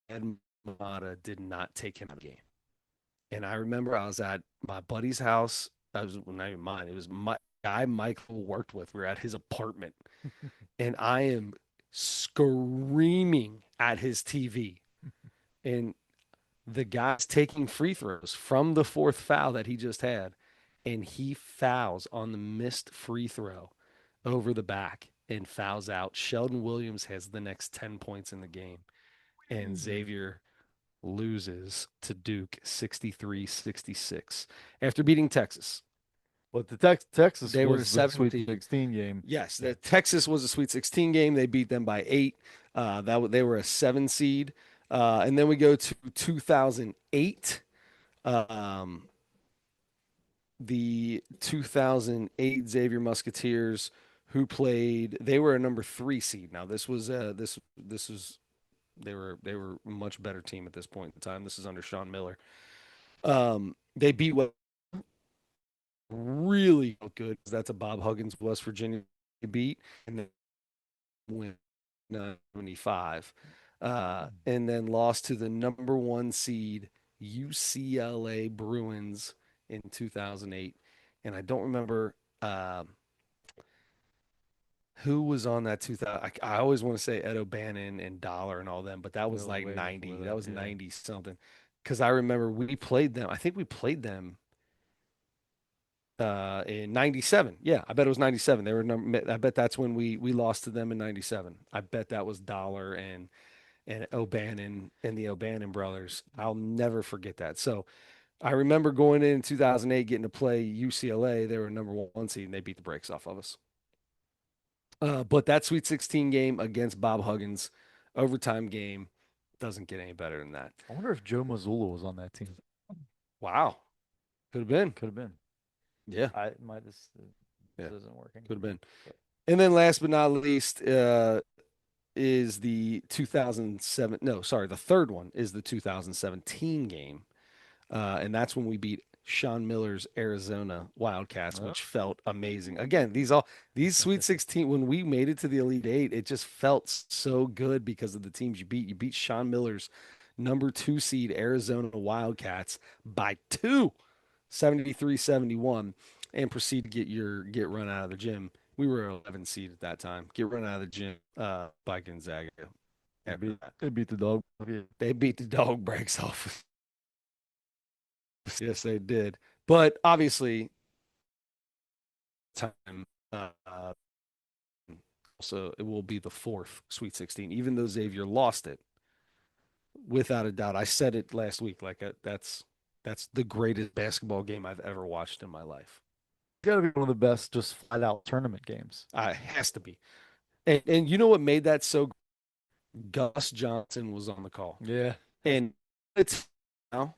Ed Mata did not take him out of the game. And I remember I was at my buddy's house. I was well, not even mine. It was my guy Michael worked with. We were at his apartment, and I am screaming at his TV. And the guy's taking free throws from the fourth foul that he just had, and he fouls on the missed free throw over the back and fouls out. Sheldon Williams has the next 10 points in the game, and Xavier loses to Duke 63-66 after beating Texas. But the Texas They were the was the seventh Sweet seed. 16 game. Yes, Yeah. the Texas was a Sweet 16 game. They beat them by 8. They were a 7 seed. And then we go to 2008. Um, the 2008 Xavier Musketeers, who played. They were a number 3 seed. Now this was they were a much better team at this point in time. This is under Sean Miller. They beat what really felt good. That's a Bob Huggins West Virginia beat, and then win 75, and then lost to the number 1 seed UCLA Bruins in 2008. And I don't remember who was on that 2000. I always want to say Ed O'Bannon and Dollar and all them, but that That was was like way before 90. That that. was Yeah. 90 something. Because I remember we played them. I think we played them in 97. Yeah, I bet it was 97. They were number, I bet that's when we lost to them in 97. I bet that was Dollar and O'Bannon and the O'Bannon brothers. I'll never forget that. So I remember going in 2008 getting to play UCLA. They were number 1 seed and they beat the brakes off of us. But that Sweet 16 game against Bob Huggins, overtime game, doesn't get any better than that. I wonder if Joe Mazzulla was on that team. Wow. Could have been. Could have been. Yeah, I my this yeah, isn't working. could have been. But And then last but not least, is the 2007. No, sorry, the third one is the 2017 game, and that's when we beat Sean Miller's Arizona Wildcats, Oh. which felt amazing. Again, these Sweet 16 when we made it to the Elite Eight, it just felt so good because of the teams you beat. You beat Sean Miller's number 2 seed Arizona Wildcats by 2, 73-71, and proceed to get run out of the gym. We were 11 seed at that time. Get run out of the gym by Gonzaga They after beat that. they beat the dog. Yeah. They beat the dog breaks off. Yes, they did. But obviously, time. So it will be the fourth Sweet 16, even though Xavier lost it, without a doubt. I said it last week. That's the greatest basketball game I've ever watched in my life. It's gotta be one of the best just flat out tournament games. It has to be. And you know what made that so? Gus Johnson was on the call, Yeah. and it's now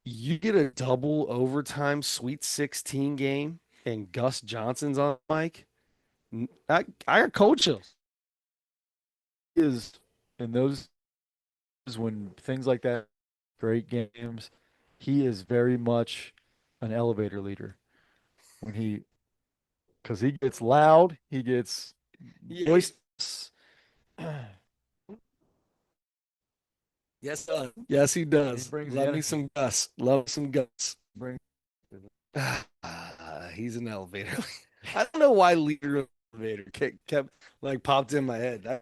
you get a double overtime Sweet 16 game, and Gus Johnson's on the mic. I got cold chills. Is in those is when things like that, great games, he is very much an elevator leader. When he, because he gets loud, he gets Yeah, boisterous. yes, yes, he He does. brings the Love me energy. some Gus. Love some Gus. Bring. He's an elevator. I don't know why leader of the elevator kept like popped in my head.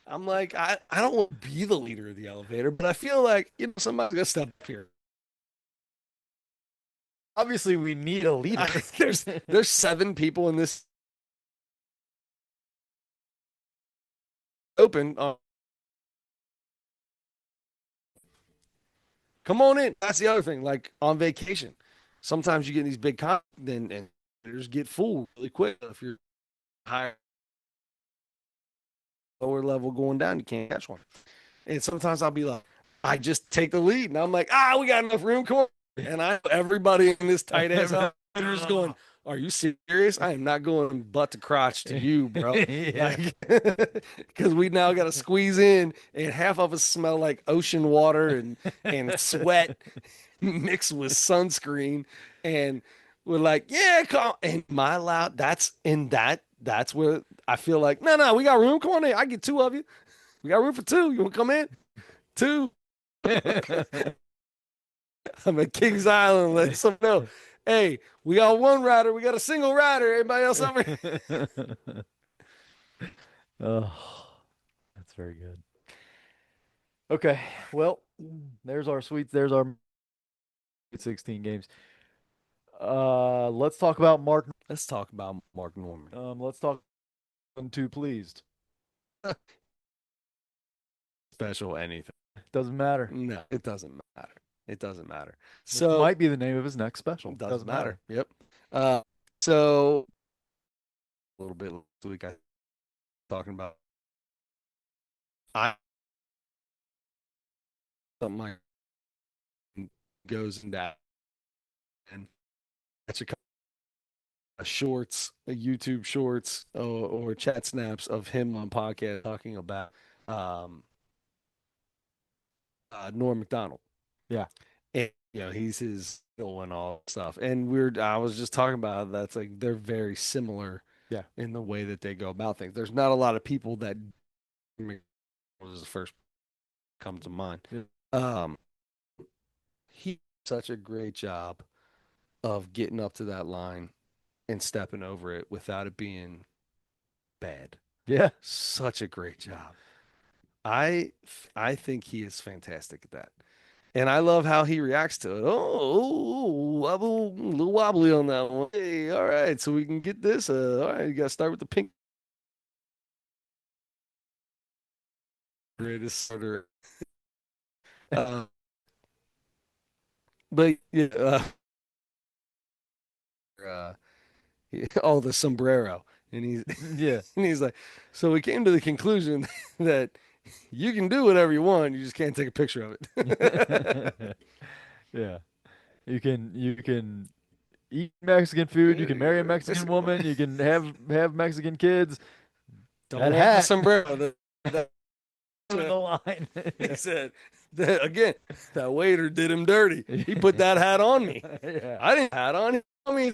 I'm like, I don't want to be the leader of the elevator, but I feel like somebody's gonna step up here. Obviously, we need a leader. There's 7 people in this open. Come on in. That's the other thing. Like on vacation, sometimes you get in these big then and just get full really quick. If you're higher, lower level going down, you can't catch one. And sometimes I'll be like, I just take the lead, and I'm like, we got enough room. Come on. And everybody in this tight ass elevator is going, are you serious? I am not going butt to crotch to you, bro. Yeah. Like, because we now got to squeeze in, and half of us smell like ocean water and sweat mixed with sunscreen, and we're like, yeah, come. And my loud, that's where I feel like, no, we got room. Come on in. I get 2 of you. We got room for 2. You want to come in? 2. I'm at Kings Island. Let some know. Hey, we got one rider. We got a single rider. Everybody else over here? Oh, that's very good. Okay, well, there's our Sweet 16 games. Let's talk about Mark. Let's talk about Mark Norman. Let's talk too pleased. Special anything. Doesn't matter. No, it doesn't matter. It doesn't matter. Which So might be the name of his next special. it doesn't Doesn't matter. matter. Yep. Uh, so a little bit last week I talking about I something like goes in that and catch a shorts, a YouTube shorts or chat snaps of him on podcast talking about um Norm Macdonald. Yeah. And he's his idol and all that stuff. And I was just talking about that's like they're very similar Yeah. in the way that they go about things. There's not a lot of people that was the first comes to mind. Yeah. Um, he did such a great job of getting up to that line and stepping over it without it being bad. Yeah. Such a great job. I I think he is fantastic at that. And I love how he reacts to it. Oh, wobble, a little wobbly on that one. Hey, all right, so we can get this. All right, you got to start with the pink. Greatest starter. Uh, but yeah, uh, oh, the sombrero, and he's Yeah. and he's like, so we came to the conclusion that you can do whatever you want, you just can't take a picture of it. Yeah. You can eat Mexican food, you can marry a Mexican woman, you can have Mexican kids. Don't That want the hat. sombrero. in the line. He said, that, again, that waiter did him dirty. He put that hat on me. Yeah. I didn't have hat on. He told me,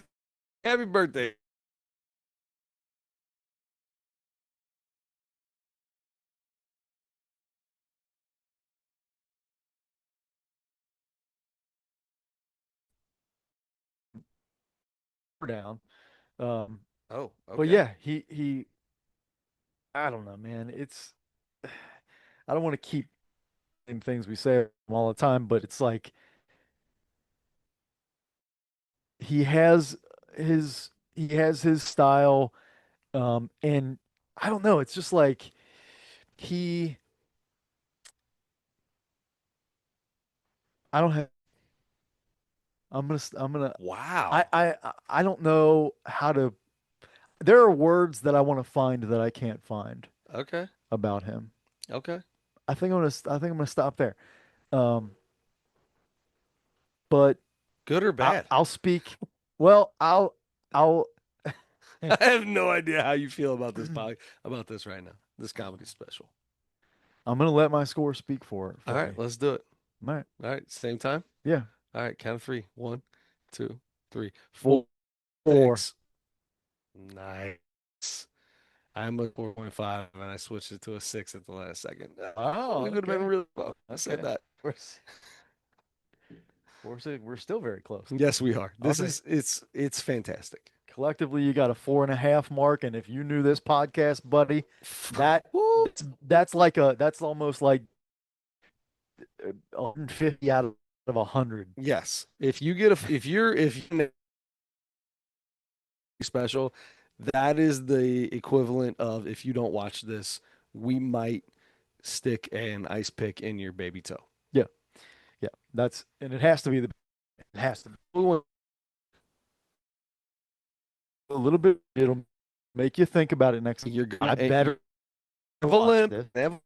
happy birthday. Down. Um, Oh, but okay. yeah, he I don't know, man. It's I don't want to keep saying things we say all the time, but it's like he has his style, and I don't know, it's just like he I don't have I'm gonna Wow. I don't know how to there are words that I want to find that I can't find Okay. about him. Okay. I think I'm gonna stop there. Um, but Good or bad? I'll speak. Well, I'll I have no idea how you feel about about this right now. This comedy special. I'm gonna let my score speak All for right, me. let's do it. All right. All right, same time. Yeah. All right, count of three. One, two, three, four, 4. six. Nice. I'm a 4.5 and I switched it to a six at the last second. We Oh, would have been okay. really close. I said Okay. that. We're s- we're still very close. Yes, we are. I'll This say is it's fantastic. collectively you got a 4.5 mark, and if you knew this podcast, buddy, that Woo. that's almost like 150 out of 100. Yes. If you get a if you're special, that is the equivalent of if you don't watch this, we might stick an ice pick in your baby toe. Yeah. Yeah. That's and it has to be it has to be a little bit. It'll make you think about it next time. You're gonna I you better have a watch limp, this, never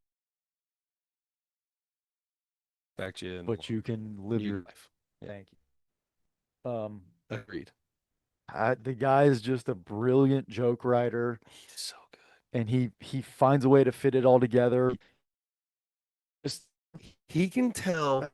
affect you in but you can live your your life. Yeah, thank you. agreed. The guy is just a brilliant joke writer, He's so good. and he finds a way to fit it all together. Just He can tell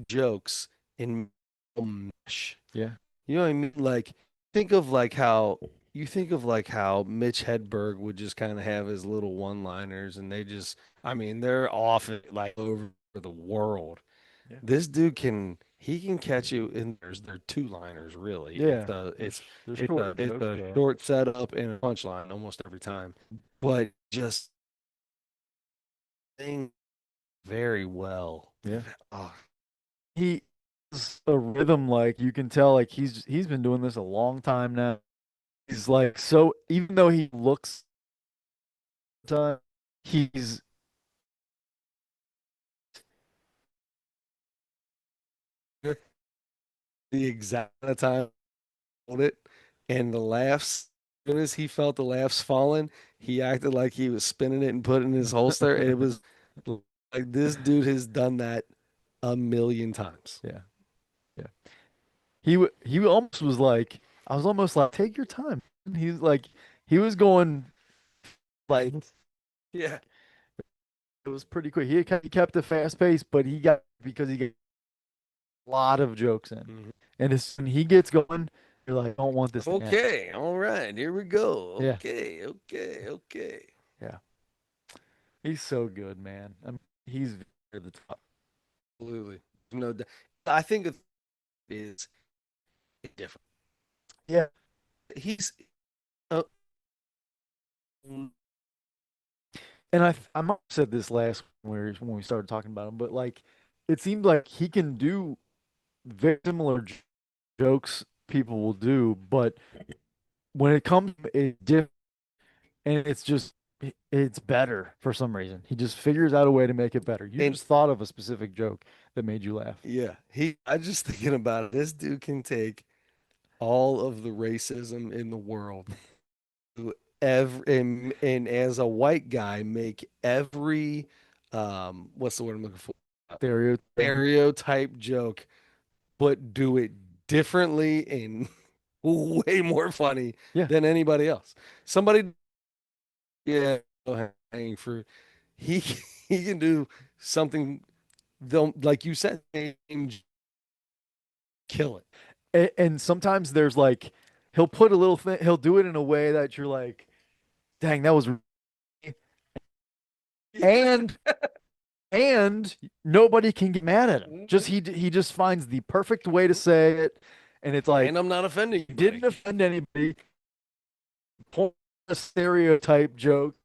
jokes in mesh. yeah, You know what I mean? Like think of like how you think of like how Mitch Hedberg would just kind of have his little one-liners and they just I mean, they're off it like over the world. yeah, This dude can he can catch you in they're two-liners really. yeah. There's short It's jokes a there. short setup and a punchline almost every time. But just thing very well. Yeah, Oh, he has a rhythm like you can tell like he's been doing this a long time now. He's like so even though he looks time he's the exact time hold it and the laughs as soon as he felt the laughs falling he acted like he was spinning it and putting it in his holster and it was like this dude has done that a million times. yeah, yeah. He almost was like I was almost like take your time. He's like he was going like Yeah. it was pretty quick. He kept a fast pace, but he got because he got a lot of jokes in. Mhm. And as when he gets going, you're like, I don't want this to end. Okay, all right, here we go. Yeah, Okay, okay, okay. yeah. He's so good, man. I mean, he's at the top. Absolutely. No, I think it is different. Yeah. He's uh, And I might have said this last when we started talking about him, but like it seems like he can do very similar jokes people will do, but when it comes it different and it's just it's better for some reason. He just figures out a way to make it better. You and just thought of a specific joke that made you laugh. yeah, I just thinking about it. This dude can take all of the racism in the world, and as a white guy, make every what's the word I'm looking for? Stereotype. Stereotype joke, but do it differently and way more funny Yeah. than anybody else. Somebody, yeah, hanging fruit. he he can do something. They'll like you said, kill it. And sometimes there's like he'll put a little thing, he'll do it in a way that you're like, dang, that was, and and nobody can get mad at him. Just he just finds the perfect way to say it, and it's And like I'm not offending he anybody. didn't offend anybody. Point a stereotype joke.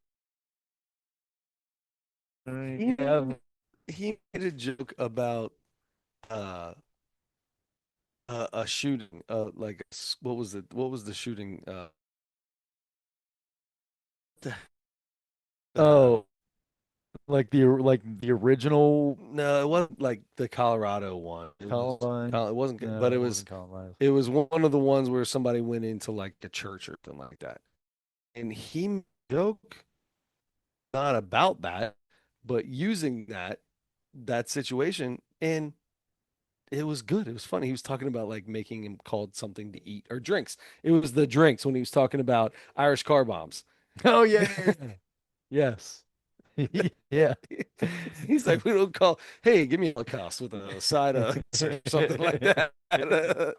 He Yeah. he made a joke about uh a shooting what was the shooting uh Oh, like the original no, it wasn't like the Colorado one. Columbine. It wasn't but No, it wasn't Columbine. it was one of the ones where somebody went into like a church or something like that, and he made a joke not about that, but using that situation, and it was good. It was funny. He was talking about like making him called something to eat or drinks. It was the drinks when he was talking about Irish car bombs. Oh yeah, yeah, yeah. Yes. Yeah. He's like, we don't call, hey, give me a Holocaust with a side of or something like that.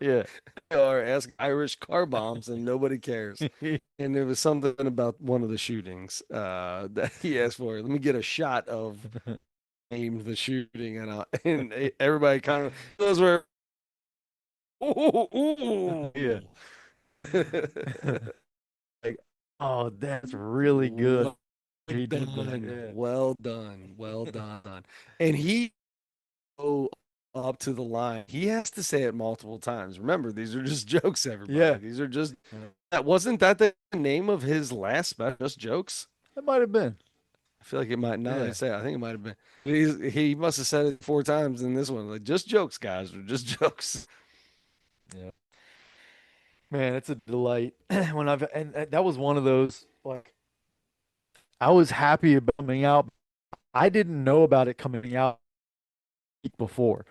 Yeah. Or ask Irish car bombs and nobody cares. And there was something about one of the shootings that he asked for. Let me get a shot of named the shooting, and everybody kind of those were ooh, Yeah. ooh. Like, oh, that's really good. Well He did that. done, Yeah. well done, well done. And he go up to the line. He has to say it multiple times. Remember, these are just jokes, everybody. Yeah. These are just that wasn't that the name of his last special, just jokes. That might have been. I feel like it might now that I Yeah. say it, I think it might have been. He must have said it four times in this one. Like just jokes, guys, or just jokes. Yeah. Man, it's a delight when I've and that was one of those like I was happy about coming out. I didn't know about it coming out a week before.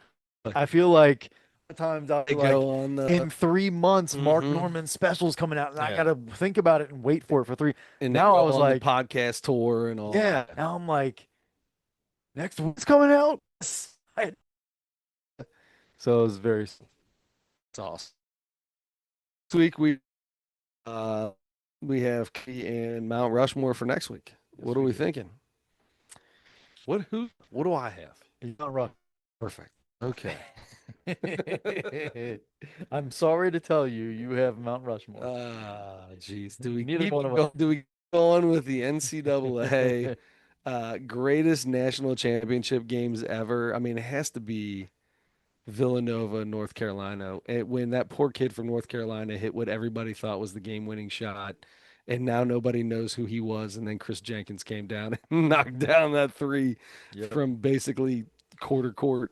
I feel like sometimes I They was like, go on the in 3 months, Mark mm-hmm. Norman special's coming out, and I Yeah. gotta think about it and wait for it for three. And they Now I go was on the like, podcast tour and all yeah. that. Now I'm like, next week's coming out. So it was very. It's awesome. This week uh we have Key and Mount Rushmore for next week. Yes, What are we we do. thinking? What do I have? He's not rough. Perfect. Okay. I'm sorry to tell you, you have Mount Rushmore. Geez. Neither one of Do we go on with the NCAA us. greatest national championship games ever? I mean, it has to be Villanova, North Carolina. When that poor kid from North Carolina hit what everybody thought was the game-winning shot, and now nobody knows who he was, and then Chris Jenkins came down and knocked down that three Yep. from basically quarter court.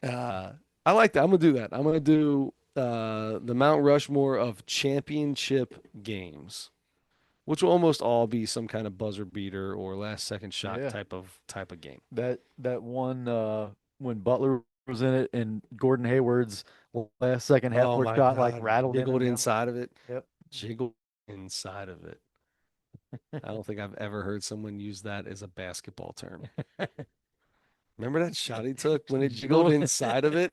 Uh, I like that. I'm gonna do that. I'm gonna do the Mount Rushmore of championship games, which will almost all be some kind of buzzer beater or last second shot Yeah. type of game. That one when Butler was in it and Gordon Hayward's last second half Oh court my shot like God, rattled in jiggled and out. inside of it, Yep. jiggled inside of it. I don't think I've ever heard someone use that as a basketball term. Remember that shot he took when it jiggled Jiggled. inside of it?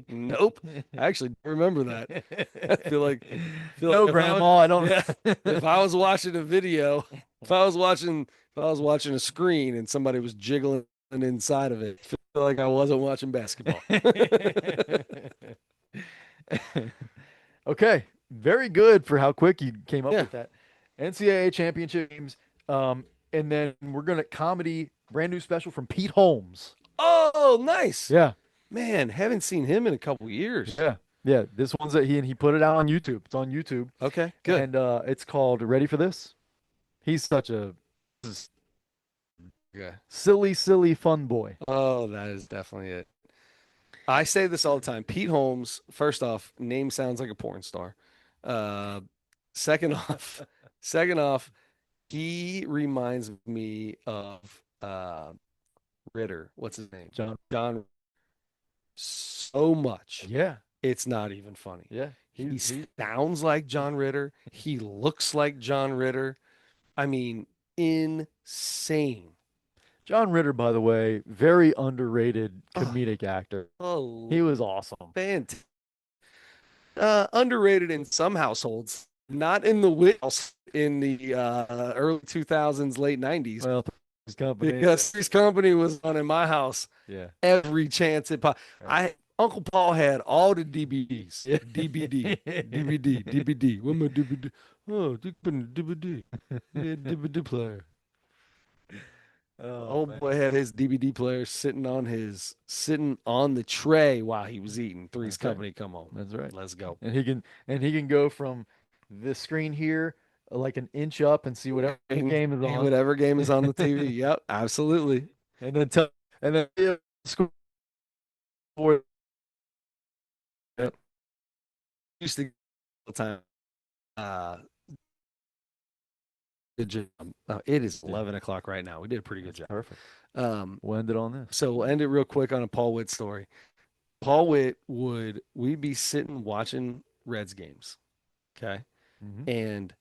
Nope. I actually don't remember that. I feel like No, Grandma, I don't. yeah, if I was watching a video, if I was watching a screen and somebody was jiggling inside of it, I feel like I wasn't watching basketball. Okay, very good for how quick you came up Yeah. with that. NCAA championship games, and then we're gonna comedy brand new special from Pete Holmes. Oh, nice. Yeah, Man, haven't seen him in a couple years. yeah, yeah. This one's that he put it out on YouTube. It's on YouTube, Okay, good. and it's called "Ready for This." He's such a Okay. silly, silly fun boy. Oh, that is definitely it. I say this all the time. Pete Holmes, first off, name sounds like a porn star. Uh, second off, second off, he reminds me of Ritter. What's his name? John. John. So much. Yeah, It's not even funny. yeah. He He he. sounds like John Ritter. He looks like John Ritter. I mean, insane. John Ritter, by the way, very underrated Oh, comedic actor. oh, He was awesome. fantastic. Underrated in some households, not in the wheels in the early 2000s, late 90s, Well, his company. because Three's Company was on in my house Yeah. every chance it Right. I Uncle Paul had all the DVDs, Yeah. DVD, DVD, DVD. What my DVD? Oh, you put in DVD. Yeah, DVD player. Oh Old man, boy had his DVD player sitting on the tray while he was eating. Three's that's right. Company, come on, That's right. let's go. And he can go from this screen here like an inch up and see whatever And game is on. whatever game is on the TV. Yep, absolutely. And then tell and then yeah, score. Yep, Used to all the time. Uh, good job. It is yeah, 11 o'clock right now. We did a pretty good that's job. perfect. Um, We'll end it on this. so we'll end it real quick on a Paul Witt story. Paul Witt we'd be sitting watching Reds games. Okay. Hmm. And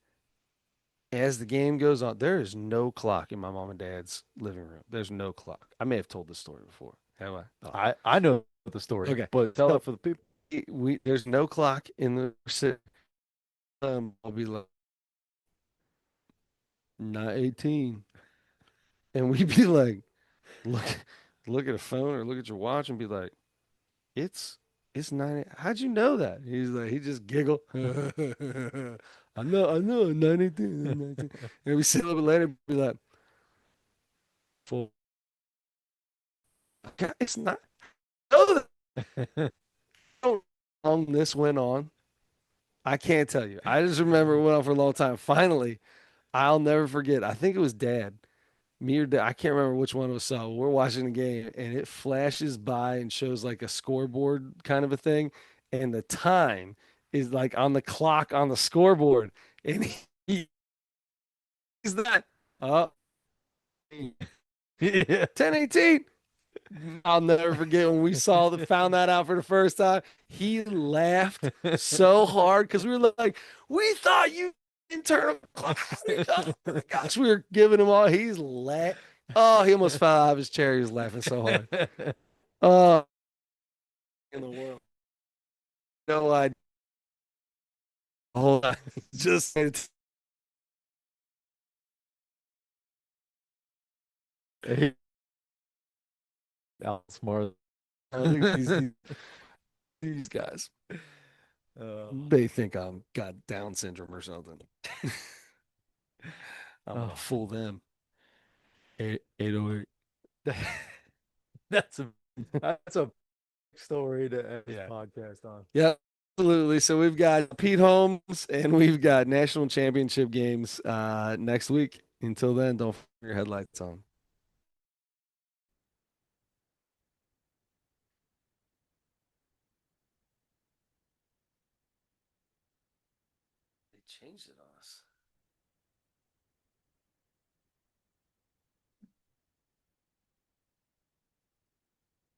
as the game goes on, there is no clock in my mom and dad's living room. There's no clock. I may have told this story before. Have I? Oh. I know the story, Okay. but tell So it for the people. there's no clock in the sit. I'll be like, not 18. And we'd be like, look, look at a phone or look at your watch and be like, it's it's 9. How'd you know that? He's like, he just giggle. I know, 9:18, 19. And we sit a little bit later and be like, full. Okay, it's not. Know how long this went on. I can't tell you. I just remember it went on for a long time. Finally, I'll never forget. I think it was Dad. Me or Dad. I can't remember which one it was. So we're watching the game and it flashes by and shows like a scoreboard kind of a thing. And the time is like on the clock on the scoreboard. And he's that up Yeah. 10:18. I'll never forget when we found that out for the first time. He laughed so hard because we were like, we thought you didn't turn clock. Oh my gosh, we were giving him all. He's Oh, he almost fell out of his chair. He was laughing so hard. Oh, in the world. No idea. Hold on. Just it's He outsmart. I think these guys. Oh, They think I'm got Down syndrome or something. I'm gonna oh, fool them. 808. that's a story to end this Yeah. podcast on. Yeah, absolutely. So we've got Pete Holmes and we've got national championship games next week. Until then, don't put your headlights on. They changed it on us.